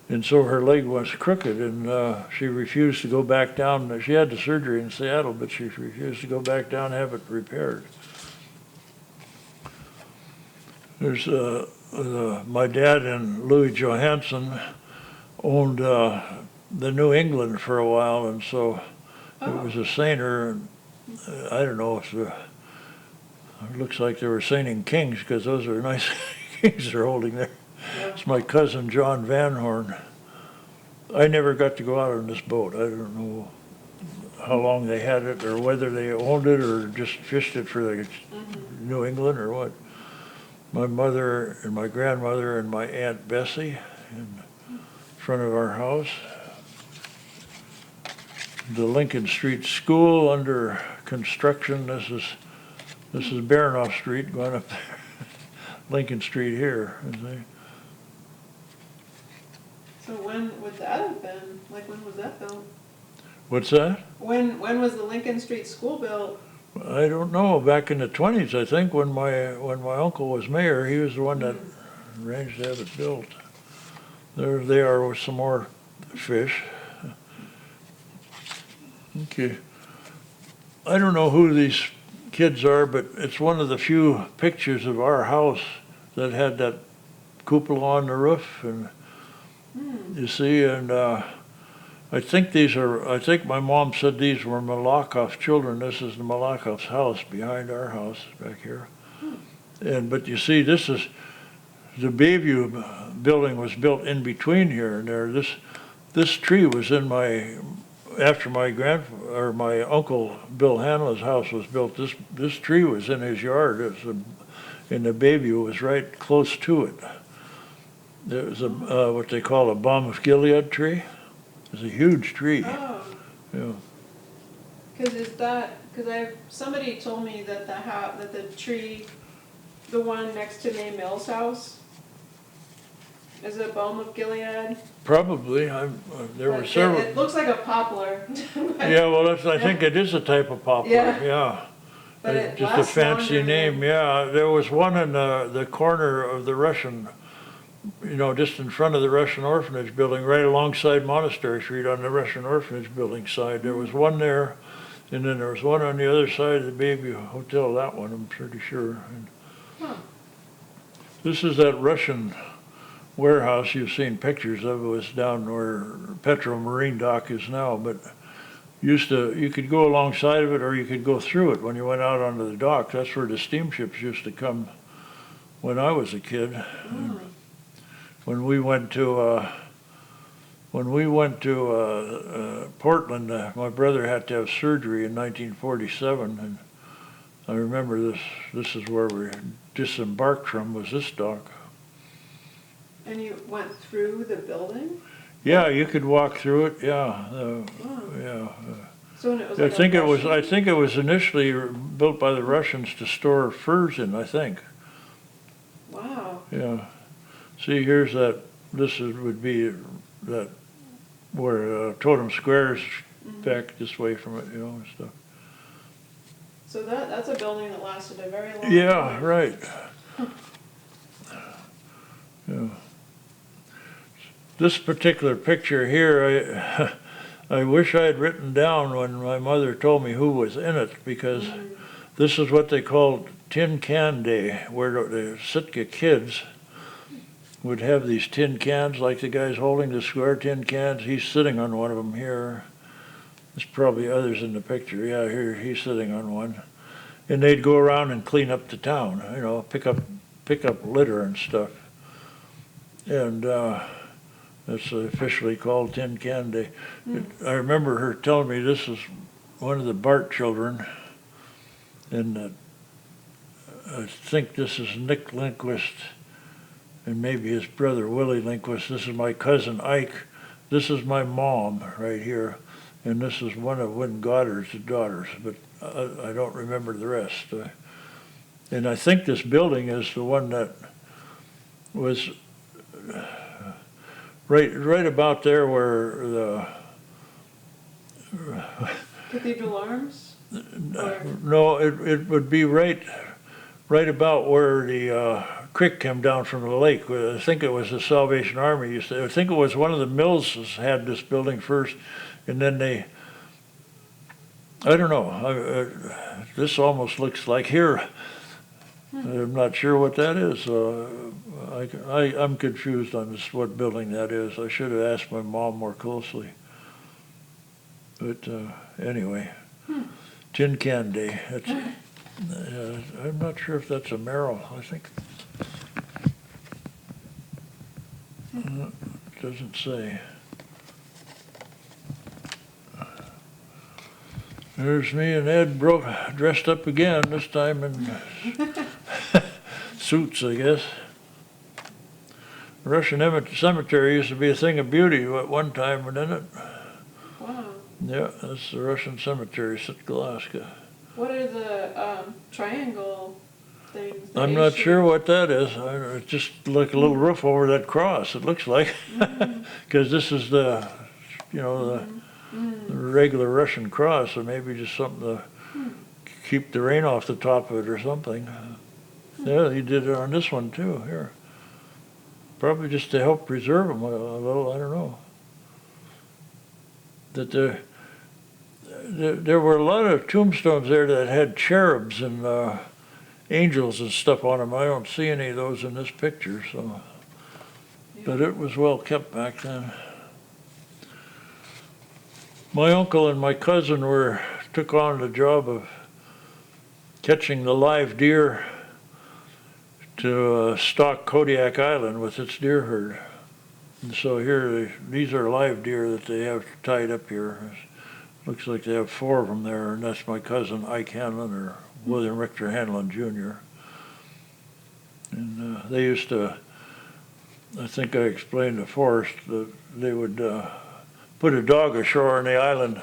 And so her leg was crooked, and she refused to go back down. She had the surgery in Seattle, but she refused to go back down and have it repaired. There's my dad and Louis Johansson owned the New England for a while, and so it was a seiner. And I don't know if it looks like they were seining kings, because those are nice kings they're holding there. It's my cousin John Van Horn. I never got to go out on this boat. I don't know how long they had it, or whether they owned it or just fished it for the New England or what. My mother and my grandmother and my Aunt Bessie in front of our house. The Lincoln Street School under construction. This is Baranoff Street going up there. Lincoln Street here. so when would that have been? Like, when was that built? What's that? When was the Lincoln Street School built? I don't know. Back in the 20s, I think, when my uncle was mayor, he was the one that arranged to have it built. There they are with some more fish. Okay. I don't know who these kids are, but it's one of the few pictures of our house that had that cupola on the roof, and you see, and I think my mom said these were Malakoff children. This is the Malakoff's house behind our house back here. But you see, this is, the Bayview building was built in between here and there. This tree was in after my uncle Bill Hanlon's house was built, this tree was in his yard. And the Bayview was right close to it. There was what they call a balm of Gilead tree. It's a huge tree. Oh. Yeah. Because somebody told me that that the tree, the one next to May Mill's house, is it a balm of Gilead? Probably. There were several. It looks like a poplar. Yeah, well, I think it is a type of poplar. Yeah. But it just a lasts fancy longer name. than- Yeah, there was one in the corner of the Russian, just in front of the Russian Orphanage building, right alongside Monastery Street on the Russian Orphanage building side. There was one there, and then there was one on the other side of the Bayview Hotel, that one, I'm pretty sure. Huh. This is that Russian warehouse you've seen pictures of. It was down where Petro Marine Dock is now, but you could go alongside of it or you could go through it when you went out onto the dock. That's where the steamships used to come when I was a kid. When we went to Portland, my brother had to have surgery in 1947, and I remember this is where we disembarked from, was this dock. And you went through the building? Yeah, you could walk through it. Yeah, yeah. So when it was I like think a it was. Russian- I think it was initially built by the Russians to store furs in. I think. Wow. Yeah. See, here's that. Would be that where Totem Square is back this way from it, and stuff. So that's a building that lasted a very long Yeah. time. Right. Yeah. This particular picture here, I wish I had written down when my mother told me who was in it, because this is what they called Tin Can Day, where the Sitka kids would have these tin cans, like the guy's holding the square tin cans. He's sitting on one of them here. There's probably others in the picture. Yeah, here he's sitting on one. And they'd go around and clean up the town, pick up litter and stuff. And that's officially called Tin Can Day. I remember her telling me this is one of the Bart children, and I think this is Nick Lindquist and maybe his brother Willie Lindquist. This is my cousin Ike. This is my mom right here, and this is one of Win Goddard's daughters, but I don't remember the rest. And I think this building is the one that was right about there where the Cathedral Arms? No, it would be right about where the creek came down from the lake. I think it was the Salvation Army. I think it was one of the mills had this building first, and then they, I don't know, this almost looks like here. I'm not sure what that is. I'm confused on this, what building that is. I should have asked my mom more closely. But anyway, Tin Can Day. That's, I'm not sure if that's a Merrill. I think it doesn't say. There's me and Ed dressed up again, this time in suits, I guess. Russian cemetery used to be a thing of beauty at one time, didn't it? Wow. Yeah, that's the Russian cemetery, Sitka, Alaska. What are the triangle things? I'm not sure what that is. It's just like a little roof over that cross, it looks like. Because this is the, the regular Russian cross, or maybe just something to keep the rain off the top of it or something. Yeah, he did it on this one too, here. Probably just to help preserve them a little, I don't know. That there were a lot of tombstones there that had cherubs and angels and stuff on them. I don't see any of those in this picture, so. But it was well kept back then. My uncle and my cousin took on the job of catching the live deer to stock Kodiak Island with its deer herd. And so here, these are live deer that they have tied up here. Looks like they have 4 of them there, and that's my cousin Ike Hanlon, or William Richter Hanlon Jr. And they used to, I think I explained to Forrest, that they would put a dog ashore on the island,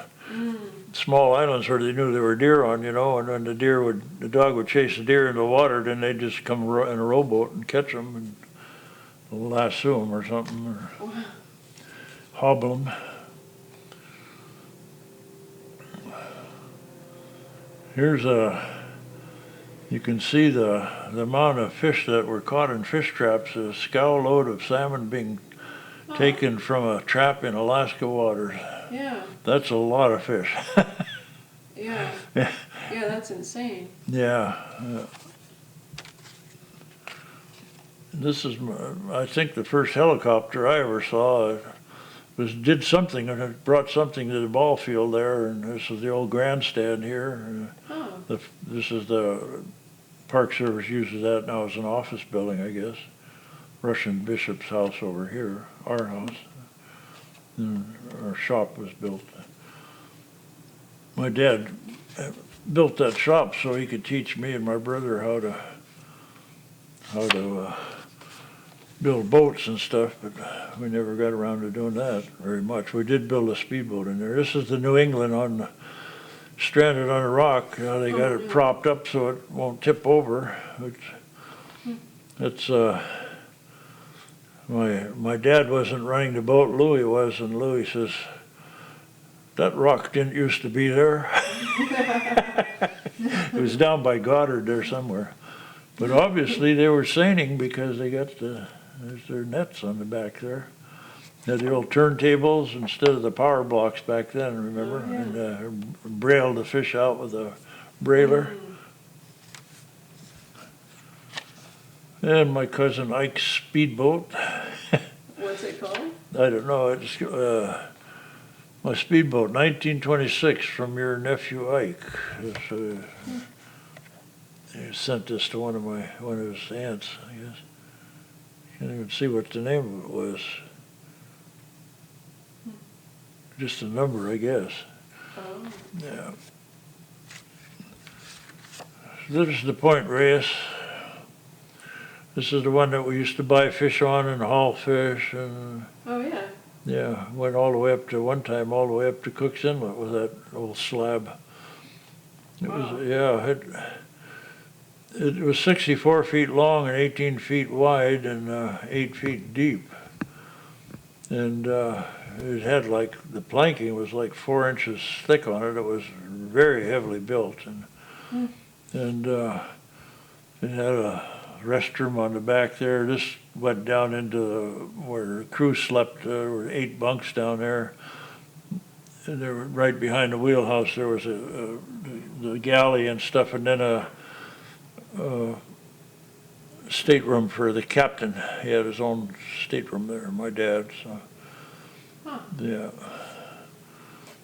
small islands where they knew there were deer on, and when the dog would chase the deer into the water, then they'd just come in a rowboat and catch them and lasso them or something, or hobble them. Here's you can see the amount of fish that were caught in fish traps, a scow load of salmon being taken from a trap in Alaska waters. Yeah. That's a lot of fish. Yeah. Yeah, That's insane. Yeah. This is, I think, the first helicopter I ever saw. Did something, and it brought something to the ball field there, and this is the old grandstand here. This is the Park Service uses that now as an office building, I guess. Russian bishop's house over here, our house. And our shop was built. My dad built that shop so he could teach me and my brother how to build boats and stuff, but we never got around to doing that very much. We did build a speedboat in there. This is the New England stranded on a rock. They got it propped up so it won't tip over. It's my dad wasn't running the boat, Louis was, and Louis says, that rock didn't used to be there. It was down by Goddard there somewhere. But obviously they were seining because they got there's their nets on the back there. They had the old turntables instead of the power blocks back then, remember? And brailed the fish out with a brailer. And my cousin Ike's speedboat. What's it called? I don't know. It's my speedboat, 1926, from your nephew Ike. He sent this to one of his aunts, I guess. Can't even see what the name of it was. Just a number, I guess. Oh. Yeah. This is the Point Reyes. This is the one that we used to buy fish on and haul fish. And Oh, yeah. yeah, went all the way up to, one time, all the way up to Cook's Inlet with that old slab. It was, yeah, it was 64 feet long and 18 feet wide and 8 feet deep. And it had the planking was like 4 inches thick on it. It was very heavily built, and it had a restroom on the back there. This went down into where the crew slept. There were 8 bunks down there. And there were, right behind the wheelhouse, there was the galley and stuff, and then a stateroom for the captain. He had his own stateroom there, my dad. So, yeah.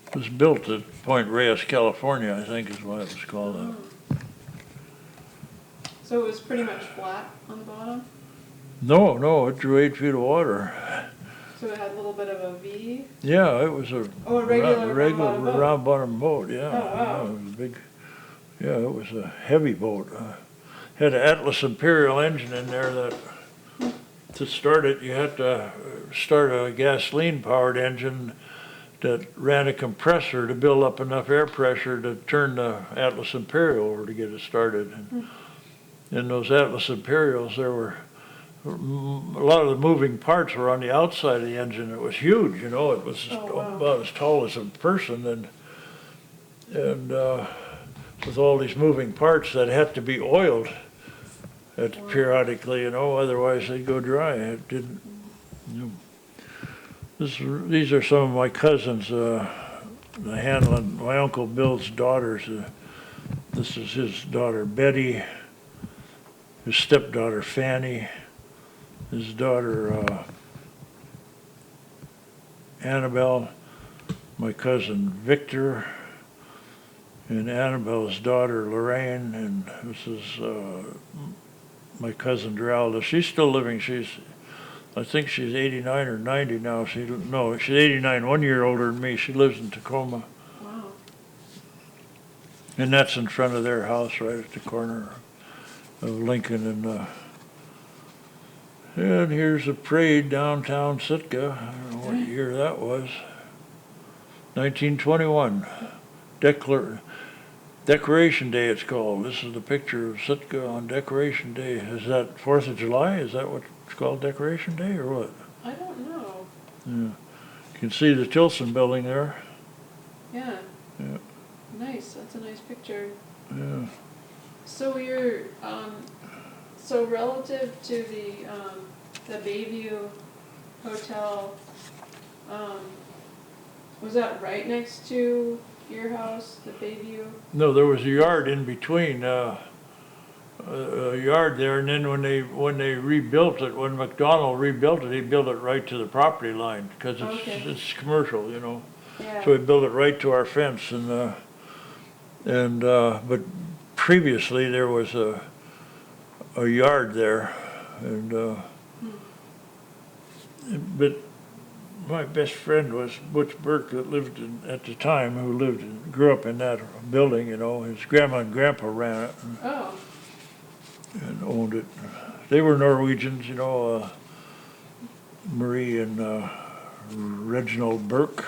It was built at Point Reyes, California, I think is why it was called that. So it was pretty much flat on the bottom? No, it drew 8 feet of water. So it had a little bit of a V? Yeah, it was a regular round bottom boat, yeah. Oh, wow. Yeah, it was a big, yeah, it was a heavy boat. Had an Atlas Imperial engine in there that, to start it, you had to start a gasoline-powered engine that ran a compressor to build up enough air pressure to turn the Atlas Imperial over to get it started. And in those Atlas Imperials, there were a lot of the moving parts were on the outside of the engine. It was huge, you know. It was about as tall as a person, and with all these moving parts that had to be oiled periodically, you know, otherwise they'd go dry. It didn't. You know. These are some of my cousins, the Hanlon, my Uncle Bill's daughters. This is his daughter Betty, his stepdaughter Fanny, his daughter Annabelle, my cousin Victor, and Annabelle's daughter Lorraine, and this is my cousin Geralda. She's still living. I think she's 89 or 90 now. She's 89, 1 year older than me. She lives in Tacoma. Wow. And that's in front of their house right at the corner of Lincoln and here's a parade downtown Sitka. I don't know what year that was. 1921. Decoration Day it's called. This is the picture of Sitka on Decoration Day. Is that 4th of July? Is that what it's called, Decoration Day, or what? I don't know. Yeah. You can see the Tilson building there. Yeah. Yeah. Nice. That's a nice picture. Yeah. So you're so relative to the Bayview Hotel, was that right next to your house, the Bayview? No, there was a yard in between, a yard there, and then when they rebuilt it, when McDonald rebuilt it, he built it right to the property line because it's commercial, you know. Yeah. So he built it right to our fence, but previously there was a yard there, and but my best friend was Butch Burke, that lived at the time, grew up in that building, you know. His grandma and grandpa ran it and owned it. They were Norwegians, you know, Marie and Reginald Burke.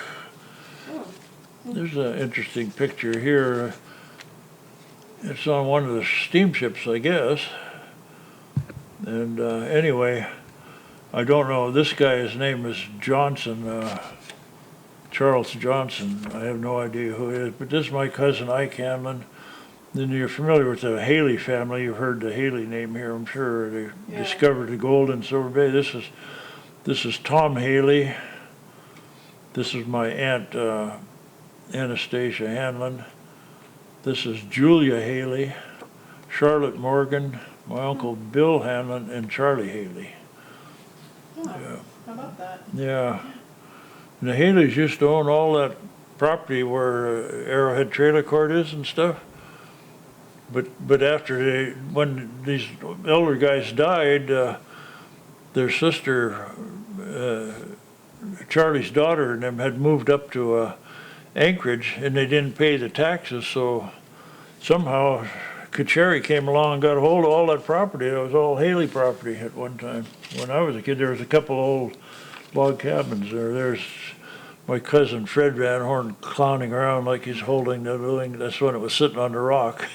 There's an interesting picture here. It's on one of the steamships, I guess. And anyway, I don't know. This guy's name is Johnson, Charles Johnson. I have no idea who he is. But this is my cousin Ike Hanlon. Then you're familiar with the Haley family. You've heard the Haley name here, I'm sure. They discovered the gold in Silver Bay. This is Tom Haley. This is my aunt Anastasia Hanlon. This is Julia Haley, Charlotte Morgan, my Uncle Bill Hanlon, and Charlie Haley. Oh, yeah. How about that? Yeah. And the Haleys used to own all that property where Arrowhead Trailer Court is and stuff. But after when these elder guys died, their sister, Charlie's daughter, and them had moved up to Anchorage, and they didn't pay the taxes, so somehow Kacheri came along and got a hold of all that property. It was all Haley property at one time. When I was a kid, there was a couple old log cabins there. There's my cousin Fred Van Horn clowning around like he's holding the building. That's when it was sitting on the rock.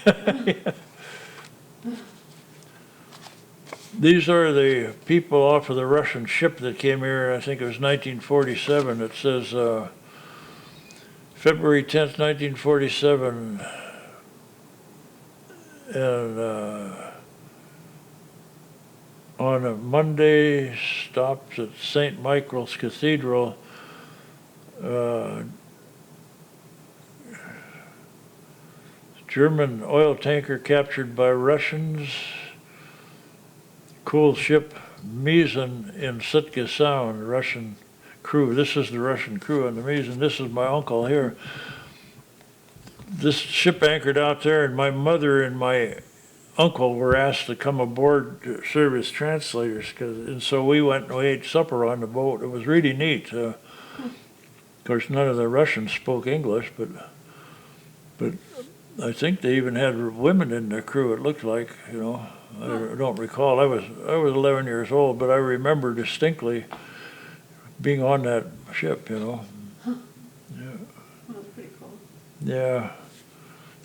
These are the people off of the Russian ship that came here. I think it was 1947. It says February 10th, 1947, and on a Monday, stopped at St. Michael's Cathedral. German oil tanker captured by Russians. Cool ship Miesen in Sitka Sound, Russian crew. This is the Russian crew on the Miesen. This is my uncle here. This ship anchored out there, and my mother and my uncle were asked to come aboard to serve as translators, and so we went and we ate supper on the boat. It was really neat. Of course, none of the Russians spoke English, but I think they even had women in their crew. It looked like, you know. I don't recall. I was 11 years old, but I remember distinctly being on that ship. You know. Huh. Yeah. Oh, that's pretty cool. Yeah.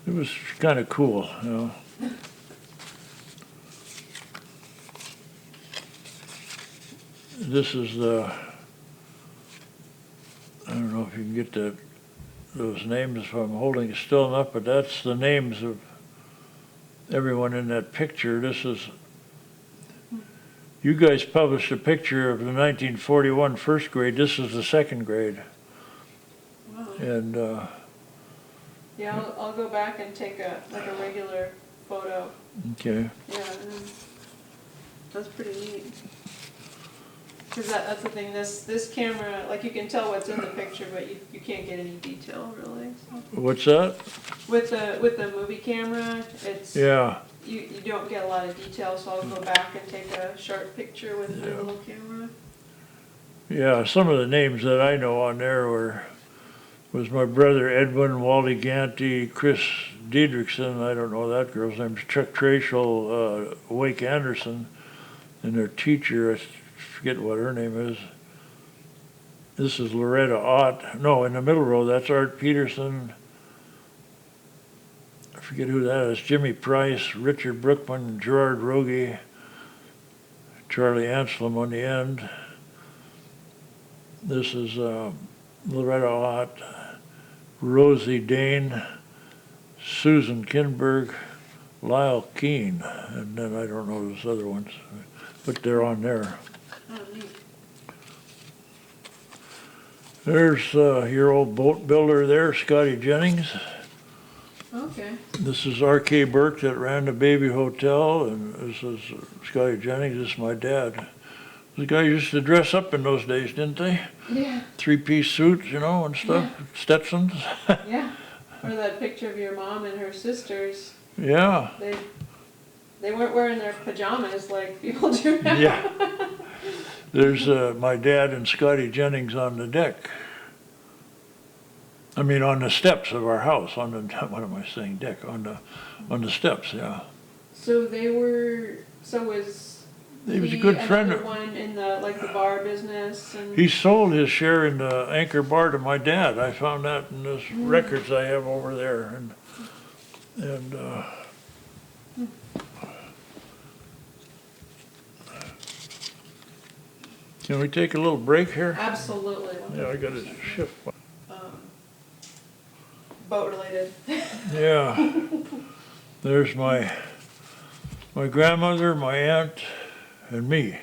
It was kind of cool. You know. This is the. I don't know if you can get those names if I'm holding it still enough, but that's the names of everyone in that picture. This is, you guys published a picture of the 1941 first grade. This is the second grade. Wow. And yeah, I'll go back and take a regular photo. okay. Yeah, that's pretty neat. Because that's the thing, this camera, like you can tell what's in the picture, but you can't get any detail really. So. What's that? With the movie camera, it's Yeah. You don't get a lot of detail, so I'll go back and take a sharp picture with my little camera. Yeah, some of the names that I know on there was my brother Edwin, Wally Ganty, Chris Diedrichson, I don't know that girl's name, Chuck Trachel, Wake Anderson, and their teacher, I forget what her name is. This is Loretta Ott. No, in the middle row, that's Art Peterson. I forget who that is. Jimmy Price, Richard Brookman, Gerard Rogie, Charlie Anselm on the end. This is Loretta Ott, Rosie Dane, Susan Kinberg, Lyle Keene, and then I don't know those other ones, but they're on there. Oh, neat. There's your old boat builder there, Scotty Jennings. Okay. This is R.K. Burke that ran the Baby Hotel, and this is Scotty Jennings. This is my dad. The guys used to dress up in those days, didn't they? Yeah. Three-piece suits, you know, and stuff. Yeah. Stetsons. Yeah. Or that picture of your mom and her sisters. Yeah. They weren't wearing their pajamas like people do now. Yeah. There's my dad and Scotty Jennings on the deck. I mean, on the steps of our house. On the, what am I saying? Deck. On the steps. Yeah. So they were. So was. He was a good friend. One in the bar business. And he sold his share in the anchor bar to my dad. I found that in those records I have over there, and. Can we take a little break here? Absolutely. Yeah, I got to shift. Boat related. Yeah. There's my grandmother, my aunt, and me,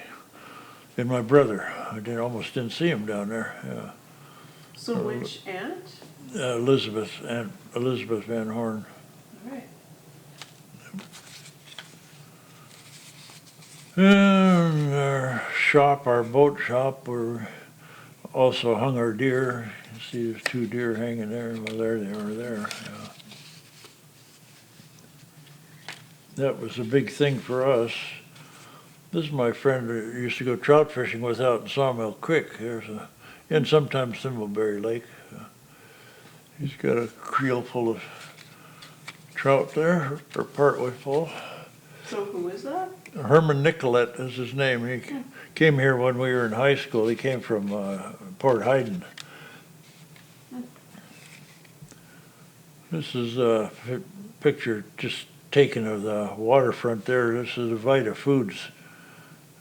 and my brother. I almost didn't see him down there. Yeah. So which aunt? Elizabeth Van Horn. All right. And our shop, our boat shop, we also hung our deer. You see there's two deer hanging there. Well, there they are there. Yeah. That was a big thing for us. This is my friend who used to go trout fishing with out in Sawmill Creek. And sometimes Thimbleberry Lake. He's got a creel full of trout there, or partway full. So who is that? Herman Nicolette is his name. He came here when we were in high school. He came from Port Hayden. This is a picture just taken of the waterfront there. This is the Vita Foods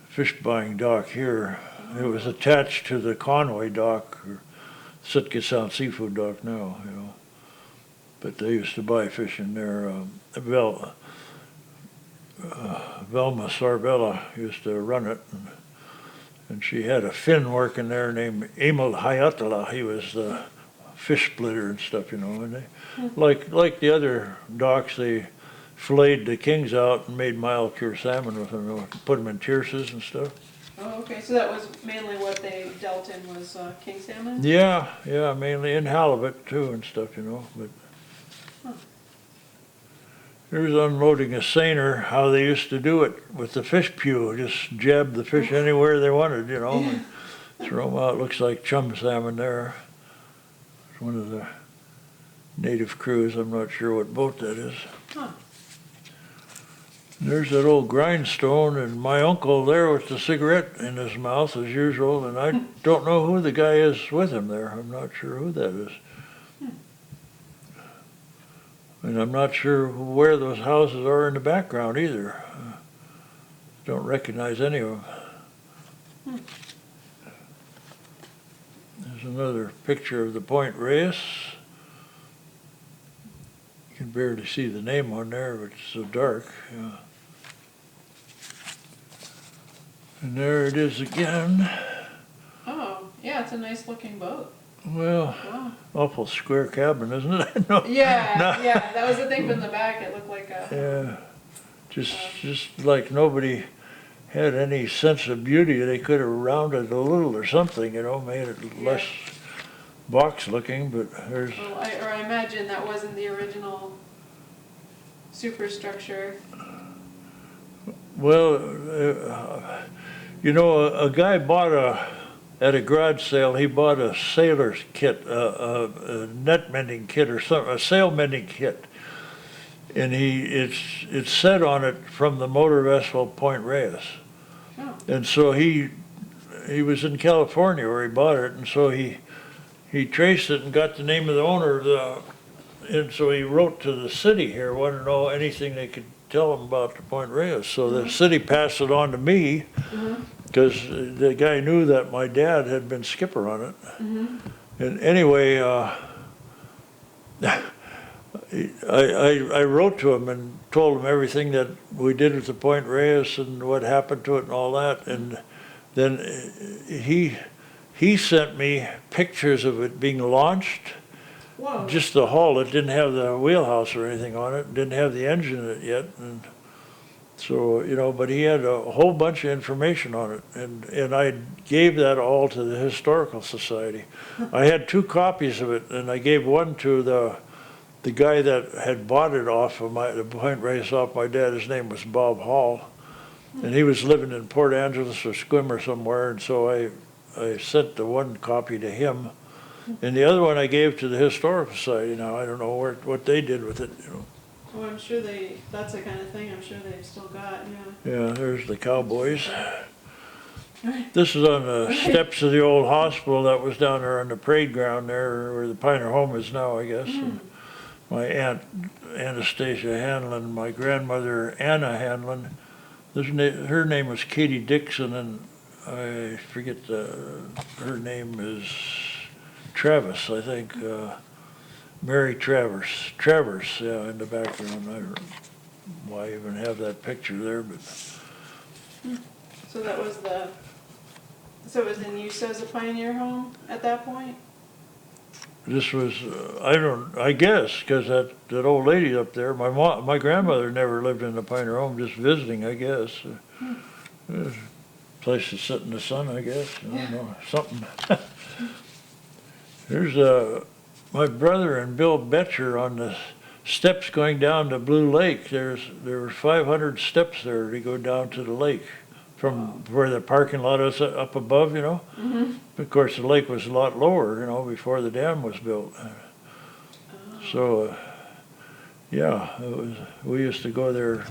fish buying dock here. It was attached to the Conway dock Sitka Sound Seafood Dock now, you know. But they used to buy fish in there. Velma Sarbella used to run it, and she had a Finn working there named Emil Hayatala. He was the fish splitter and stuff, you know. And they, like the other docks, they filleted the kings out and made mild cure salmon with them, you know, put them in tierces and stuff. Oh, okay, so that was mainly what they dealt in was king salmon? Yeah, mainly in halibut too and stuff, you know. But here's unloading a seiner, how they used to do it with the fish pew, just jab the fish anywhere they wanted, you know, and throw them out. Looks like chum salmon there. It's one of the native crews. I'm not sure what boat that is. Huh. There's that old grindstone, and my uncle there with the cigarette in his mouth as usual, and I don't know who the guy is with him there. I'm not sure who that is. And I'm not sure where those houses are in the background either. Don't recognize any of them. There's another picture of the Point Reyes. You can barely see the name on there, but it's so dark. Yeah. And there it is again. Oh, yeah, it's a nice looking boat. Well, Wow. awful square cabin, isn't it? No, Yeah, yeah, that was the thing from the back, it looked like a... yeah, just like nobody had any sense of beauty. They could have rounded a little or something, you know, made it less box looking, but there's... Well, I imagine that wasn't the original superstructure. Well, you know, a guy bought at a garage sale, he bought a sailor's kit, a net mending kit or something, a sail mending kit. And it's set on it from the motor vessel Point Reyes. Oh. And so he was in California where he bought it, and so he traced it and got the name of the owner of the, and so he wrote to the city here, wanted to know anything they could tell him about the Point Reyes. So the city passed it on to me, because the guy knew that my dad had been skipper on it. And anyway, I wrote to him and told him everything that we did with the Point Reyes and what happened to it and all that. And then he sent me pictures of it being launched. Whoa. Just the hull. It didn't have the wheelhouse or anything on it. Didn't have the engine in it yet. And so, you know, but he had a whole bunch of information on it. And I gave that all to the Historical Society. I had 2 copies of it, and I gave one to the guy that had bought it off of the Point Reyes off my dad. His name was Bob Hall. And he was living in Port Angeles or Squim or somewhere. And so I sent the one copy to him. And the other one I gave to the Historical Society. Now, I don't know what they did with it, you know. Well, I'm sure that's the kind of thing I'm sure they've still got, yeah. Yeah, there's the cowboys. This is on the steps of the old hospital that was down there on the parade ground there, where the Pioneer Home is now, I guess. And my aunt, Anastasia Hanlon, my grandmother, Anna Hanlon, her name was Katie Dixon, and I forget her name is Travis, I think. Mary Travers, yeah, in the background. I don't know why I even have that picture there, but... So that was so it was in use as a pioneer home at that point? This was, I guess, because that old lady up there, my grandmother never lived in the Pioneer Home, just visiting, I guess. Place to sit in the sun, I guess. I don't know, something. Here's my brother and Bill Betcher on the steps going down to Blue Lake. There were 500 steps there to go down to the lake from where the parking lot is up above, you know. Of course, the lake was a lot lower, you know, before the dam was built. So, yeah, we used to go there.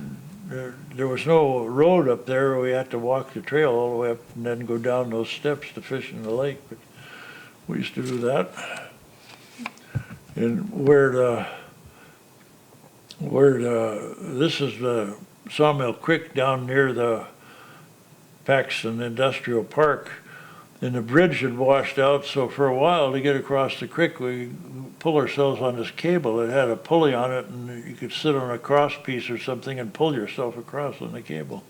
There was no road up there. We had to walk the trail all the way up and then go down those steps to fish in the lake. But we used to do that. And this is the Sawmill Creek down near the Paxton Industrial Park. and the bridge had washed out, so for a while to get across the creek, we pull ourselves on this cable. It had a pulley on it, and you could sit on a cross piece or something and pull yourself across on the cable.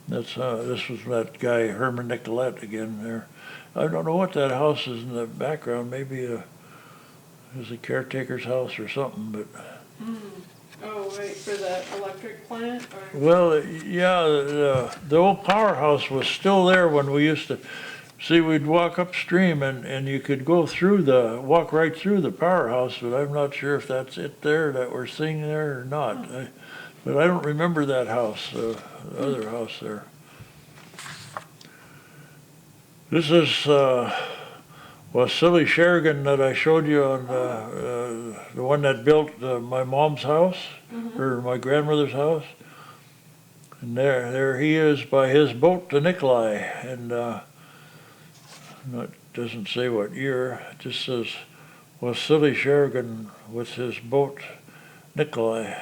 This was that guy, Herman Nicolette again there. I don't know what that house is in the background, maybe it's a caretaker's house or something, but. Oh, right, for the electric plant, or? Well, yeah, the old powerhouse was still there when we used to, see, we'd walk upstream and you could walk right through the powerhouse, but I'm not sure if that's it there that we're seeing there or not. But I don't remember that house, the other house there. This is Wasily Sherrigan that I showed you on the one that built my mom's house, or my grandmother's house. And there he is by his boat, the Nikolai, and it doesn't say what year. It just says Wasily Sherrigan with his boat, Nikolai,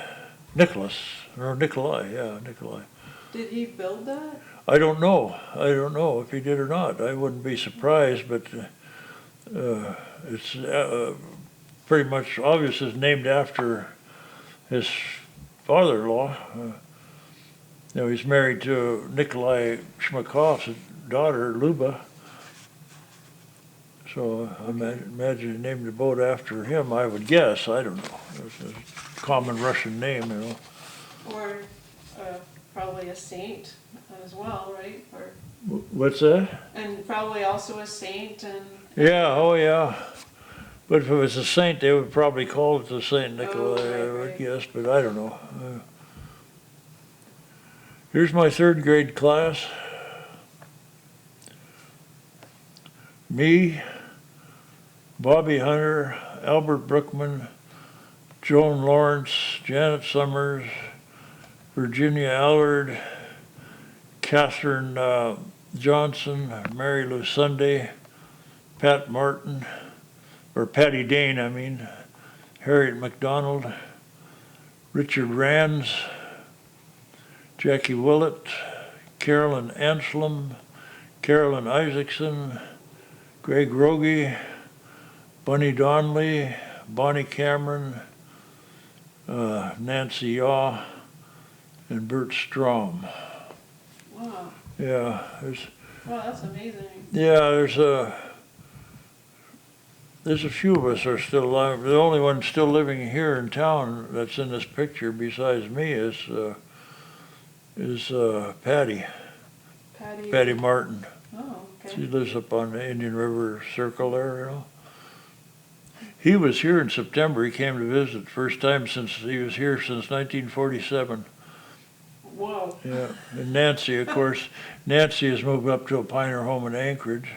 yeah, Nikolai. Did he build that? I don't know if he did or not. I wouldn't be surprised, but it's pretty much obvious it's named after his father-in-law. He's married to Nikolai Shmakov's daughter, Luba. So I imagine he named the boat after him, I would guess. I don't know. It's a common Russian name, Or probably a saint as well, right? Or, what's that? and probably also a saint and. Yeah, oh yeah. But if it was a saint, they would probably call it the Saint Nikolai, I would right. guess, but I don't know. Here's my third grade class. Me, Bobby Hunter, Albert Brookman, Joan Lawrence, Janet Summers, Virginia Allard, Catherine Johnson, Mary Lou Sunday, Pat Martin, or Patty Dane, I mean, Harriet McDonald, Richard Rands, Jackie Willett, Carolyn Anselm, Carolyn Isaacson, Greg Rogie, Bunny Donnelly, Bonnie Cameron, Nancy Yaw, and Bert Strom. Wow. Yeah, Wow, that's amazing. yeah, there's a few of us are still alive. The only one still living here in town that's in this picture besides me is Patty Martin. Oh, okay. She lives up on the Indian River Circle there, He was here in September. He came to visit first time since he was here since 1947. Whoa. Yeah, and Nancy, of course, Nancy has moved up to a Pioneer home in Anchorage.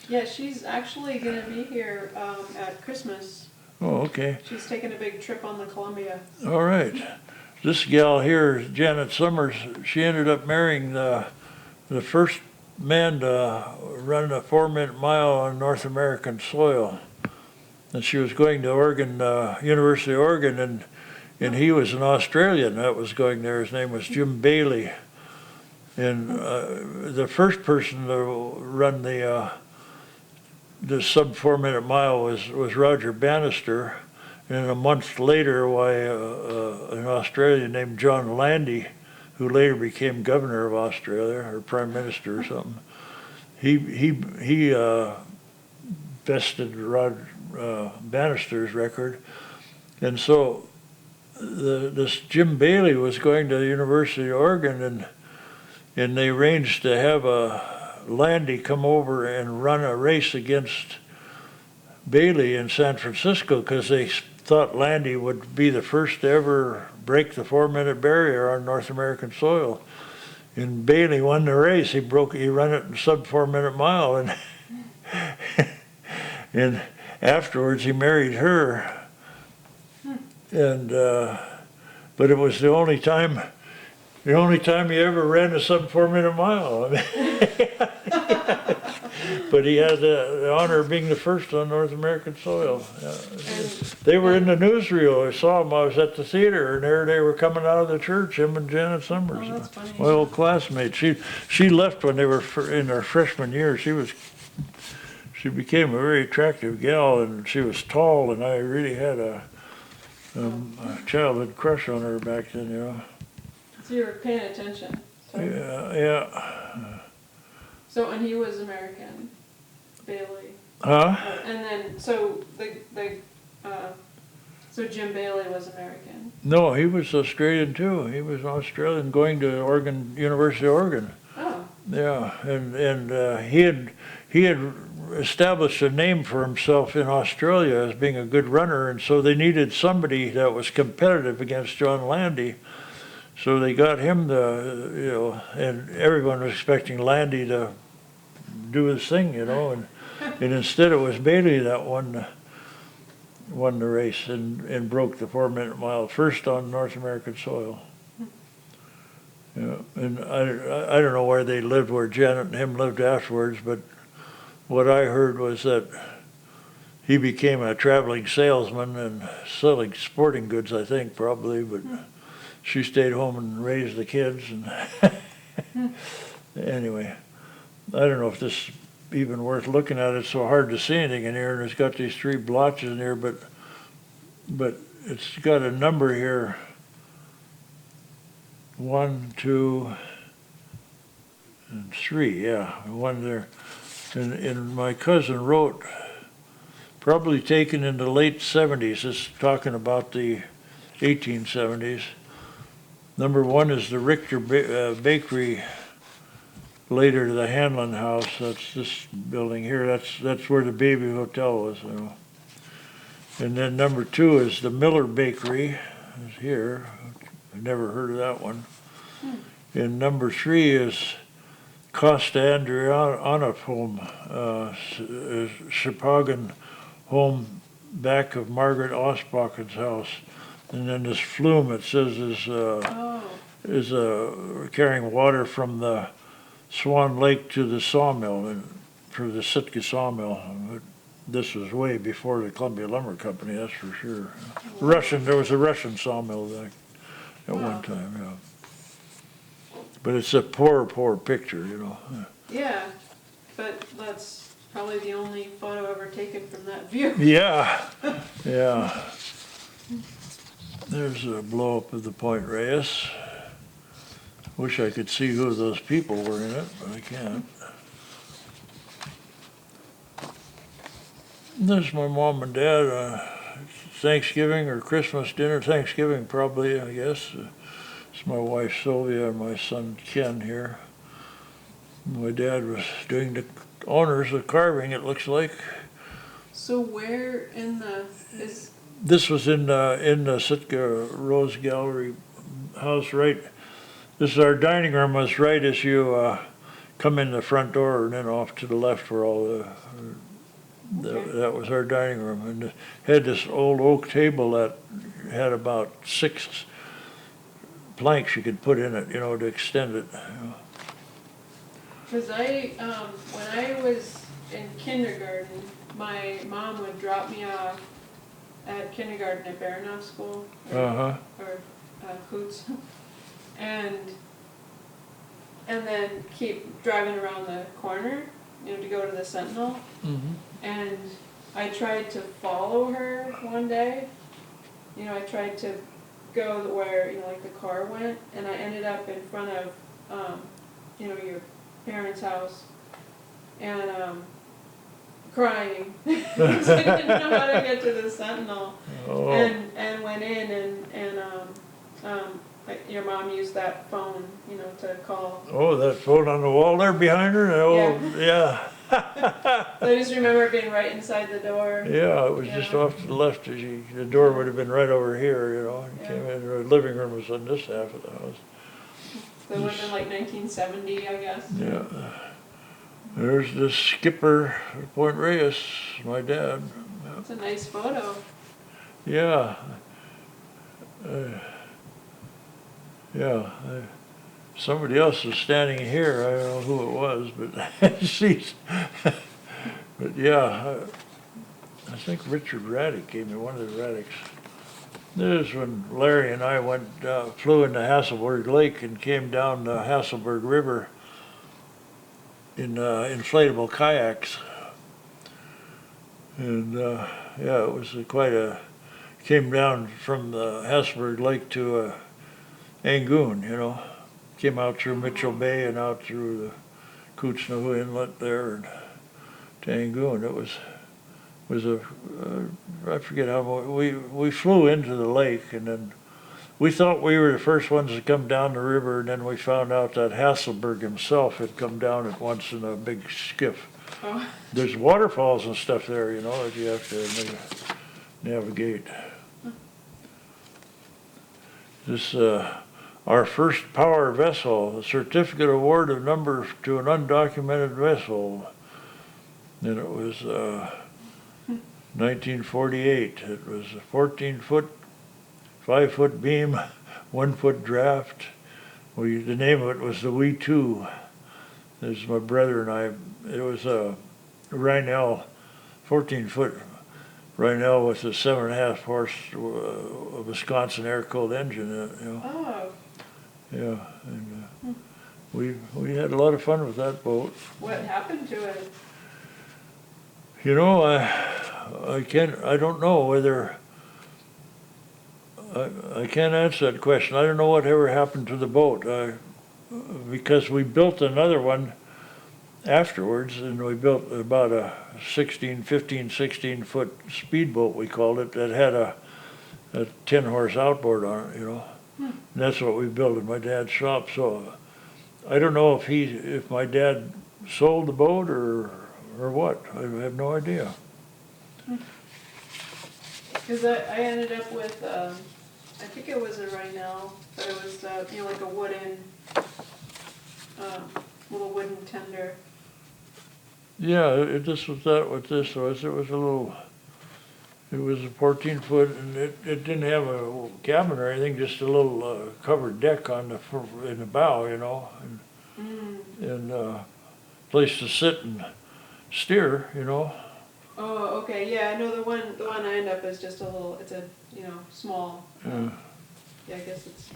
Yeah, she's actually going to be here at Christmas. Oh, okay. She's taking a big trip on the Columbia. All right. This gal here, Janet Summers, she ended up marrying the first man to run a 4-minute mile on North American soil. And she was going to Oregon, University of Oregon, and he was an Australian that was going there. His name was Jim Bailey. And the first person to run the sub 4-minute mile was Roger Bannister. And a month later, an Australian named John Landy, who later became governor of Australia or prime minister or something, he bested Roger Bannister's record. And so this Jim Bailey was going to the University of Oregon, and they arranged to have Landy come over and run a race against Bailey in San Francisco because they thought Landy would be the first to ever break the 4-minute barrier on North American soil. And Bailey won the race. He ran it in sub 4-minute mile, and afterwards he married her. And but it was the only time he ever ran a sub 4-minute mile. But he had the honor of being the first on North American soil. Yeah. And, They were in the newsreel. I saw them. I was at the theater, and there they were coming out of the church. Him and Janet Summers, oh, that's funny. my old classmate. She left when they were in her freshman year. She became a very attractive gal, and she was tall, and I really had a childhood crush on her back then. You know. So you were paying attention. So. Yeah. So, and he was American, Bailey. Huh? And then, so so Jim Bailey was American. No, he was Australian too. He was Australian, going to University of Oregon. Oh. Yeah, and he had established a name for himself in Australia as being a good runner, and so they needed somebody that was competitive against John Landy. So they got him and everyone was expecting Landy to do his thing, and instead it was Bailey that won the race and broke the 4-minute mile, first on North American soil. Yeah, and I don't know where they lived, where Janet and him lived afterwards, but what I heard was that he became a traveling salesman and selling sporting goods, I think, probably, but she stayed home and raised the kids. And anyway, I don't know if this is even worth looking at. It's so hard to see anything in here, and it's got these 3 blotches in here, but it's got a number here. 1, 2, and 3, yeah, one there. And my cousin wrote, probably taken in the late 70s, it's talking about the 1870s. Number 1 is the Richter Bakery, later to the Hanlon House. That's this building here. That's where the Baby Hotel was. And then number 2 is the Miller Bakery, is here. I've never heard of that one. And number 3 is Costa Andrianov home, Chipagan home back of Margaret Osbakken's house. And then this flume, it says, is carrying water from the Swan Lake to the sawmill, and for the Sitka sawmill. This was way before the Columbia Lumber Company, that's for sure. There was a Russian sawmill there at one time, yeah. But it's a poor picture, Yeah, but that's probably the only photo ever taken from that view. Yeah, yeah. There's a blow up of the Point Reyes. Wish I could see who those people were in it, but I can't. There's my mom and dad, Thanksgiving or Christmas dinner, Thanksgiving probably, I guess. It's my wife Sylvia and my son Ken here. My dad was doing the honors of carving, it looks like. So where This was in the Sitka Rose Gallery house, right? This is our dining room, was right as you come in the front door, and then off to the left were all that was our dining room. And it had this old oak table that had about 6 planks you could put in it, to extend it. Because when I was in kindergarten, my mom would drop me off at kindergarten at Baranoff School, or Coots, and then keep driving around the corner, to go to the Sentinel. Mm-hmm. And I tried to follow her one day. I tried to go where, like the car went, and I ended up in front of, your parents' house, and crying because I didn't know how to get to the Sentinel. Oh. And went in and your mom used that phone, to call. Oh, that phone on the wall there behind her? Oh, yeah. So I just remember it being right inside the door. Yeah, it was just off to the left. The door would have been right over here, and came in. The living room was on this half of the house. So it would have been like 1970, I guess. Yeah. There's the skipper at Point Reyes, my dad. It's a nice photo. Yeah. Somebody else was standing here. I don't know who it was, but But yeah, I think Richard Raddick gave me one of the Raddicks. This is when Larry and I flew into Hasselberg Lake and came down the Hasselberg River in inflatable kayaks. And yeah, it was came down from the Hasselberg Lake to Angoon, you know. Came out through Mitchell Bay and out through the Kootsnoe Inlet there and to Angoon. It was I forget how we flew into the lake, and then we thought we were the first ones to come down the river, and then we found out that Hasselberg himself had come down at once in a big skiff. Oh. There's waterfalls and stuff there, you know, that you have to navigate. This our first power vessel, the certificate award of number to an undocumented vessel, and it was 1948. It was a 14-foot, 5-foot beam, 1-foot draft. The name of it was the Wee Two. This is my brother and I. It was a Rhinell, 14-foot Rhinell with a 7.5 horse Wisconsin air-cooled engine in it. You know. Oh. Yeah, and we had a lot of fun with that boat. What happened to it? You know, I don't know whether, I can't answer that question. I don't know whatever happened to the boat, because we built another one afterwards, and we built about a 16 foot speedboat, we called it, that had a 10-horse outboard on it, you know. And that's what we built in my dad's shop. So I don't know if my dad sold the boat or what. I have no idea. Because I ended up with, I think it was a Rhinell, but it was, like a wooden, little wooden tender. Yeah, this was that what this was. It was a 14-foot, and it didn't have a cabin or anything, just a little covered deck in the bow, you know, and place to sit and steer, you know. Oh, okay, yeah, no, the one I end up is just a little, it's a, small, yeah, I guess it's.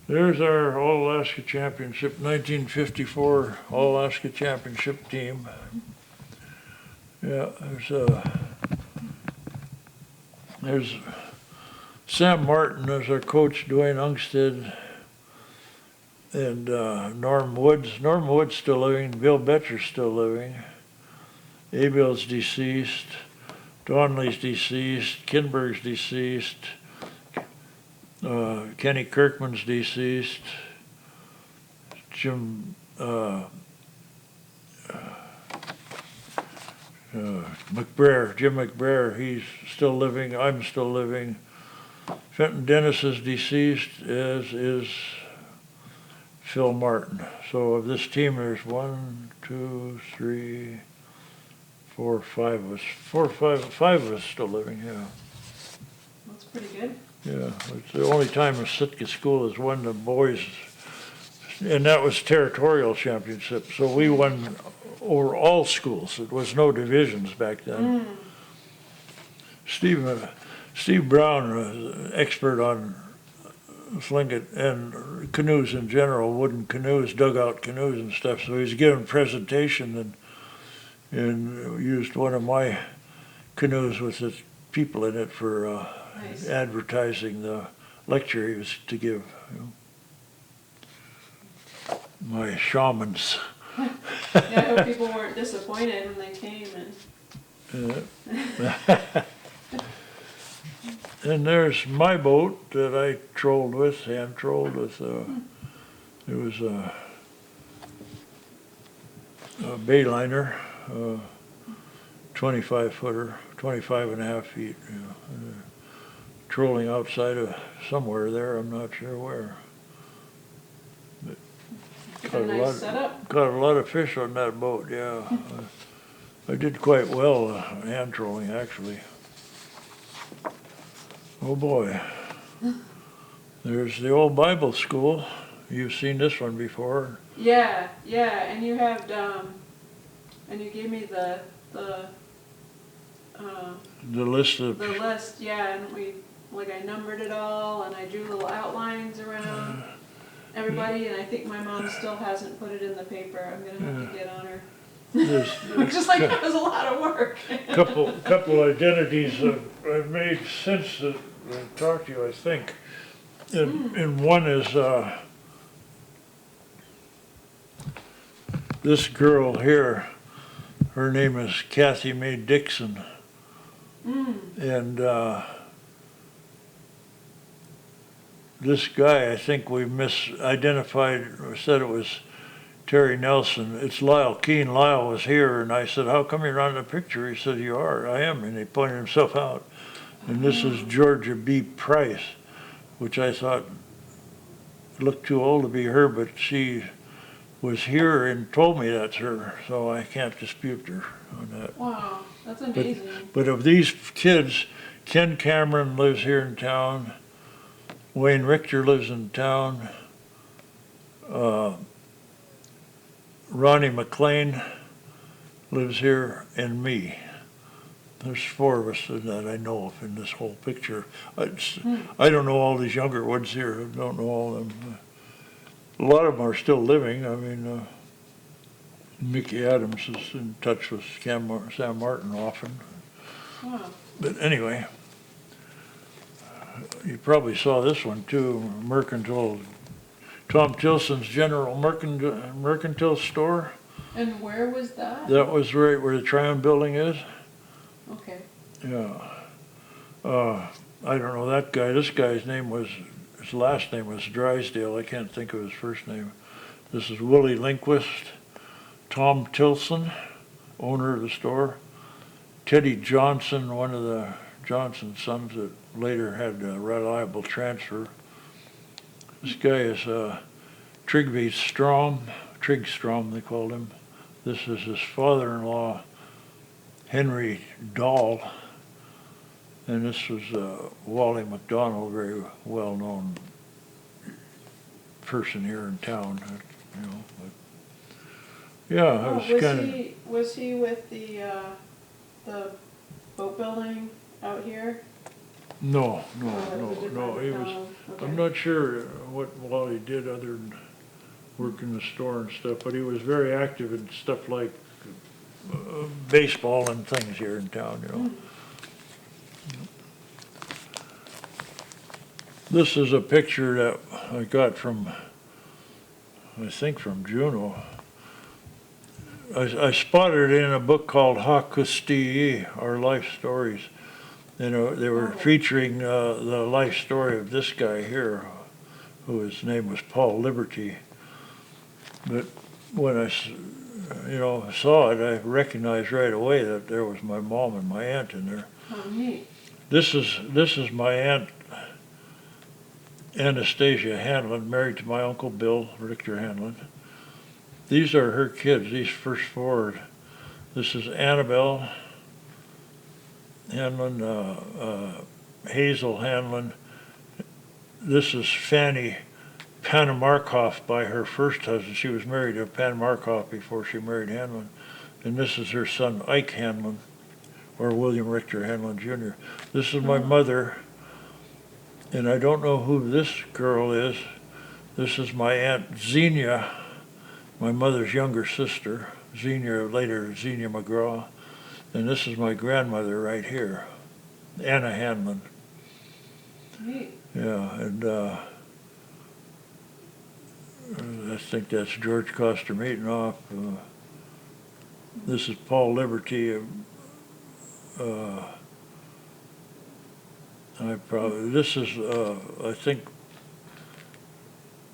There's our All-Alaska Championship, 1954 All-Alaska Championship team. Yeah, there's Sam Martin, there's our coach, Dwayne Ungstead, and Norm Woods. Norm Woods still living, Bill Betcher's still living. Abel's deceased, Donley's deceased, Kinberg's deceased, Kenny Kirkman's deceased, Jim McBrayer, he's still living, I'm still living. Fenton Dennis is deceased, as is Phil Martin. So of this team, there's 1, 2, 3, 4, 5 of us. 5 of us still living, yeah. That's pretty good. Yeah, it's the only time a Sitka school has won the boys, and that was territorial championship. So we won over all schools. It was no divisions back then. Steve Brown was an expert on Tlingit and canoes in general, wooden canoes, dugout canoes and stuff. So he was giving a presentation and used one of my canoes with the people in it for Nice. advertising the lecture he was to give. You know. My shamans. Yeah, I hope people weren't disappointed when they came and. And there's my boat that I trolled with, hand trolled with. It was a bayliner, 25 footer, 25 and a half feet. You know, trolling outside of somewhere there, I'm not sure where. But caught a lot of fish on that boat, yeah. I did quite well hand trolling, actually. Oh boy. There's the old Bible school. You've seen this one before. Yeah, and you have, and you gave me the list of, list, yeah, and I numbered it all, and I drew little outlines around everybody, and I think my mom still hasn't put it in the paper. I'm gonna have to get on her. Just like it was a lot of work. couple identities I've made since that I talked to you, I think. And one is this girl here. Her name is Kathy Mae Dixon. And this guy, I think we misidentified, said it was Terry Nelson. It's Lyle Keene. Lyle was here, and I said, how come you're not in the picture? He said, you are. I am. And he pointed himself out. And this is Georgia B. Price, which I thought looked too old to be her, but she was here and told me that's her, so I can't dispute her on that. Wow, that's amazing. But of these kids, Ken Cameron lives here in town, Wayne Richter lives in town, Ronnie McLean lives here, and me. There's 4 of us that I know of in this whole picture. I don't know all these younger ones here. I don't know all of them. A lot of them are still living. I mean, Mickey Adams is in touch with Sam Martin often. Wow. But anyway, you probably saw this one too, Mercantile. Tom Tilson's General Mercantile Store. And where was that? That was right where the Tryon Building is. Okay. Yeah. I don't know that guy. This guy's his last name was Drysdale. I can't think of his first name. This is Willie Lindquist. Tom Tilson, owner of the store. Teddy Johnson, one of the Johnson sons that later had a reliable transfer. This guy is Trigby Trigstrom, they called him. This is his father-in-law, Henry Dahl. And this was Wally McDonald, a very well-known person here in town. You know, but yeah, I was kind of. Was he with the boat building out here? No. He okay. was. I'm not sure what Wally did other than work in the store and stuff, but he was very active in stuff like baseball and things here in town. You know. This is a picture that I got from, I think from Juneau. I spotted it in a book called Hakustii, Our Life Stories. You know, they were featuring the life story of this guy here, whose name was Paul Liberty. But when I saw it, I recognized right away that there was my mom and my aunt in there. Oh, neat. This is my aunt Anastasia Hanlon, married to my uncle Bill Richter Hanlon. These are her kids, these first 4. This is Annabelle Hanlon, Hazel Hanlon. This is Fanny Panamarkoff by her first husband. She was married to Panamarkoff before she married Hanlon. And this is her son Ike Hanlon, or William Richter Hanlon Jr. This is my mother. And I don't know who this girl is. This is my Aunt Xenia, my mother's younger sister, later Xenia McGraw. And this is my grandmother right here, Anna Hanlon. Neat. Yeah, and I think that's George Coster Maitenoff. This is Paul Liberty. This is, I think,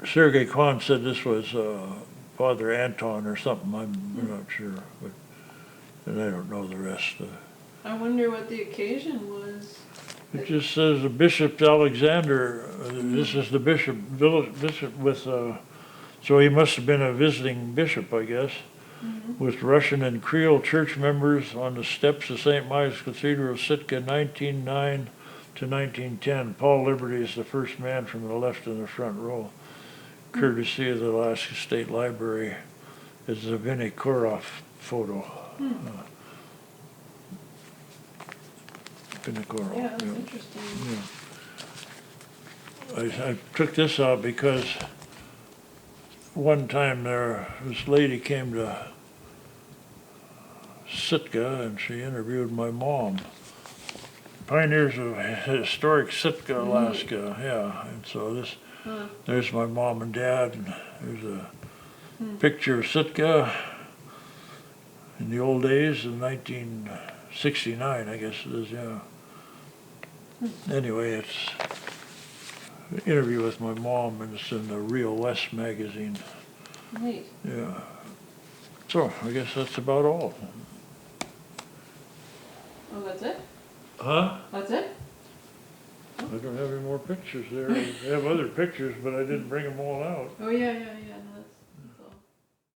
Sergei Kwan said this was Father Anton or something. I'm not sure, but and I don't know the rest. I wonder what the occasion was. It just says the Bishop Alexander. This is the bishop with. So he must have been a visiting bishop, I guess, with Russian and Creole church members on the steps of St. Michael's Cathedral of Sitka, 1909 to 1910. Paul Liberty is the first man from the left in the front row, courtesy of the Alaska State Library. It's a Vinny Koroff photo. In the coral. Yeah, that's interesting. Yeah. I took this out because one time this lady came to Sitka and she interviewed my mom. Pioneers of historic Sitka, Alaska, yeah. And so there's my mom and dad, and there's a picture of Sitka in the old days in 1969, I guess it is, yeah. Anyway, it's an interview with my mom, and it's in the Real West magazine. Neat. Yeah. So I guess that's about all. Oh, that's it? Huh? That's it? I don't have any more pictures there. I have other pictures, but I didn't bring them all out. Oh, yeah, no,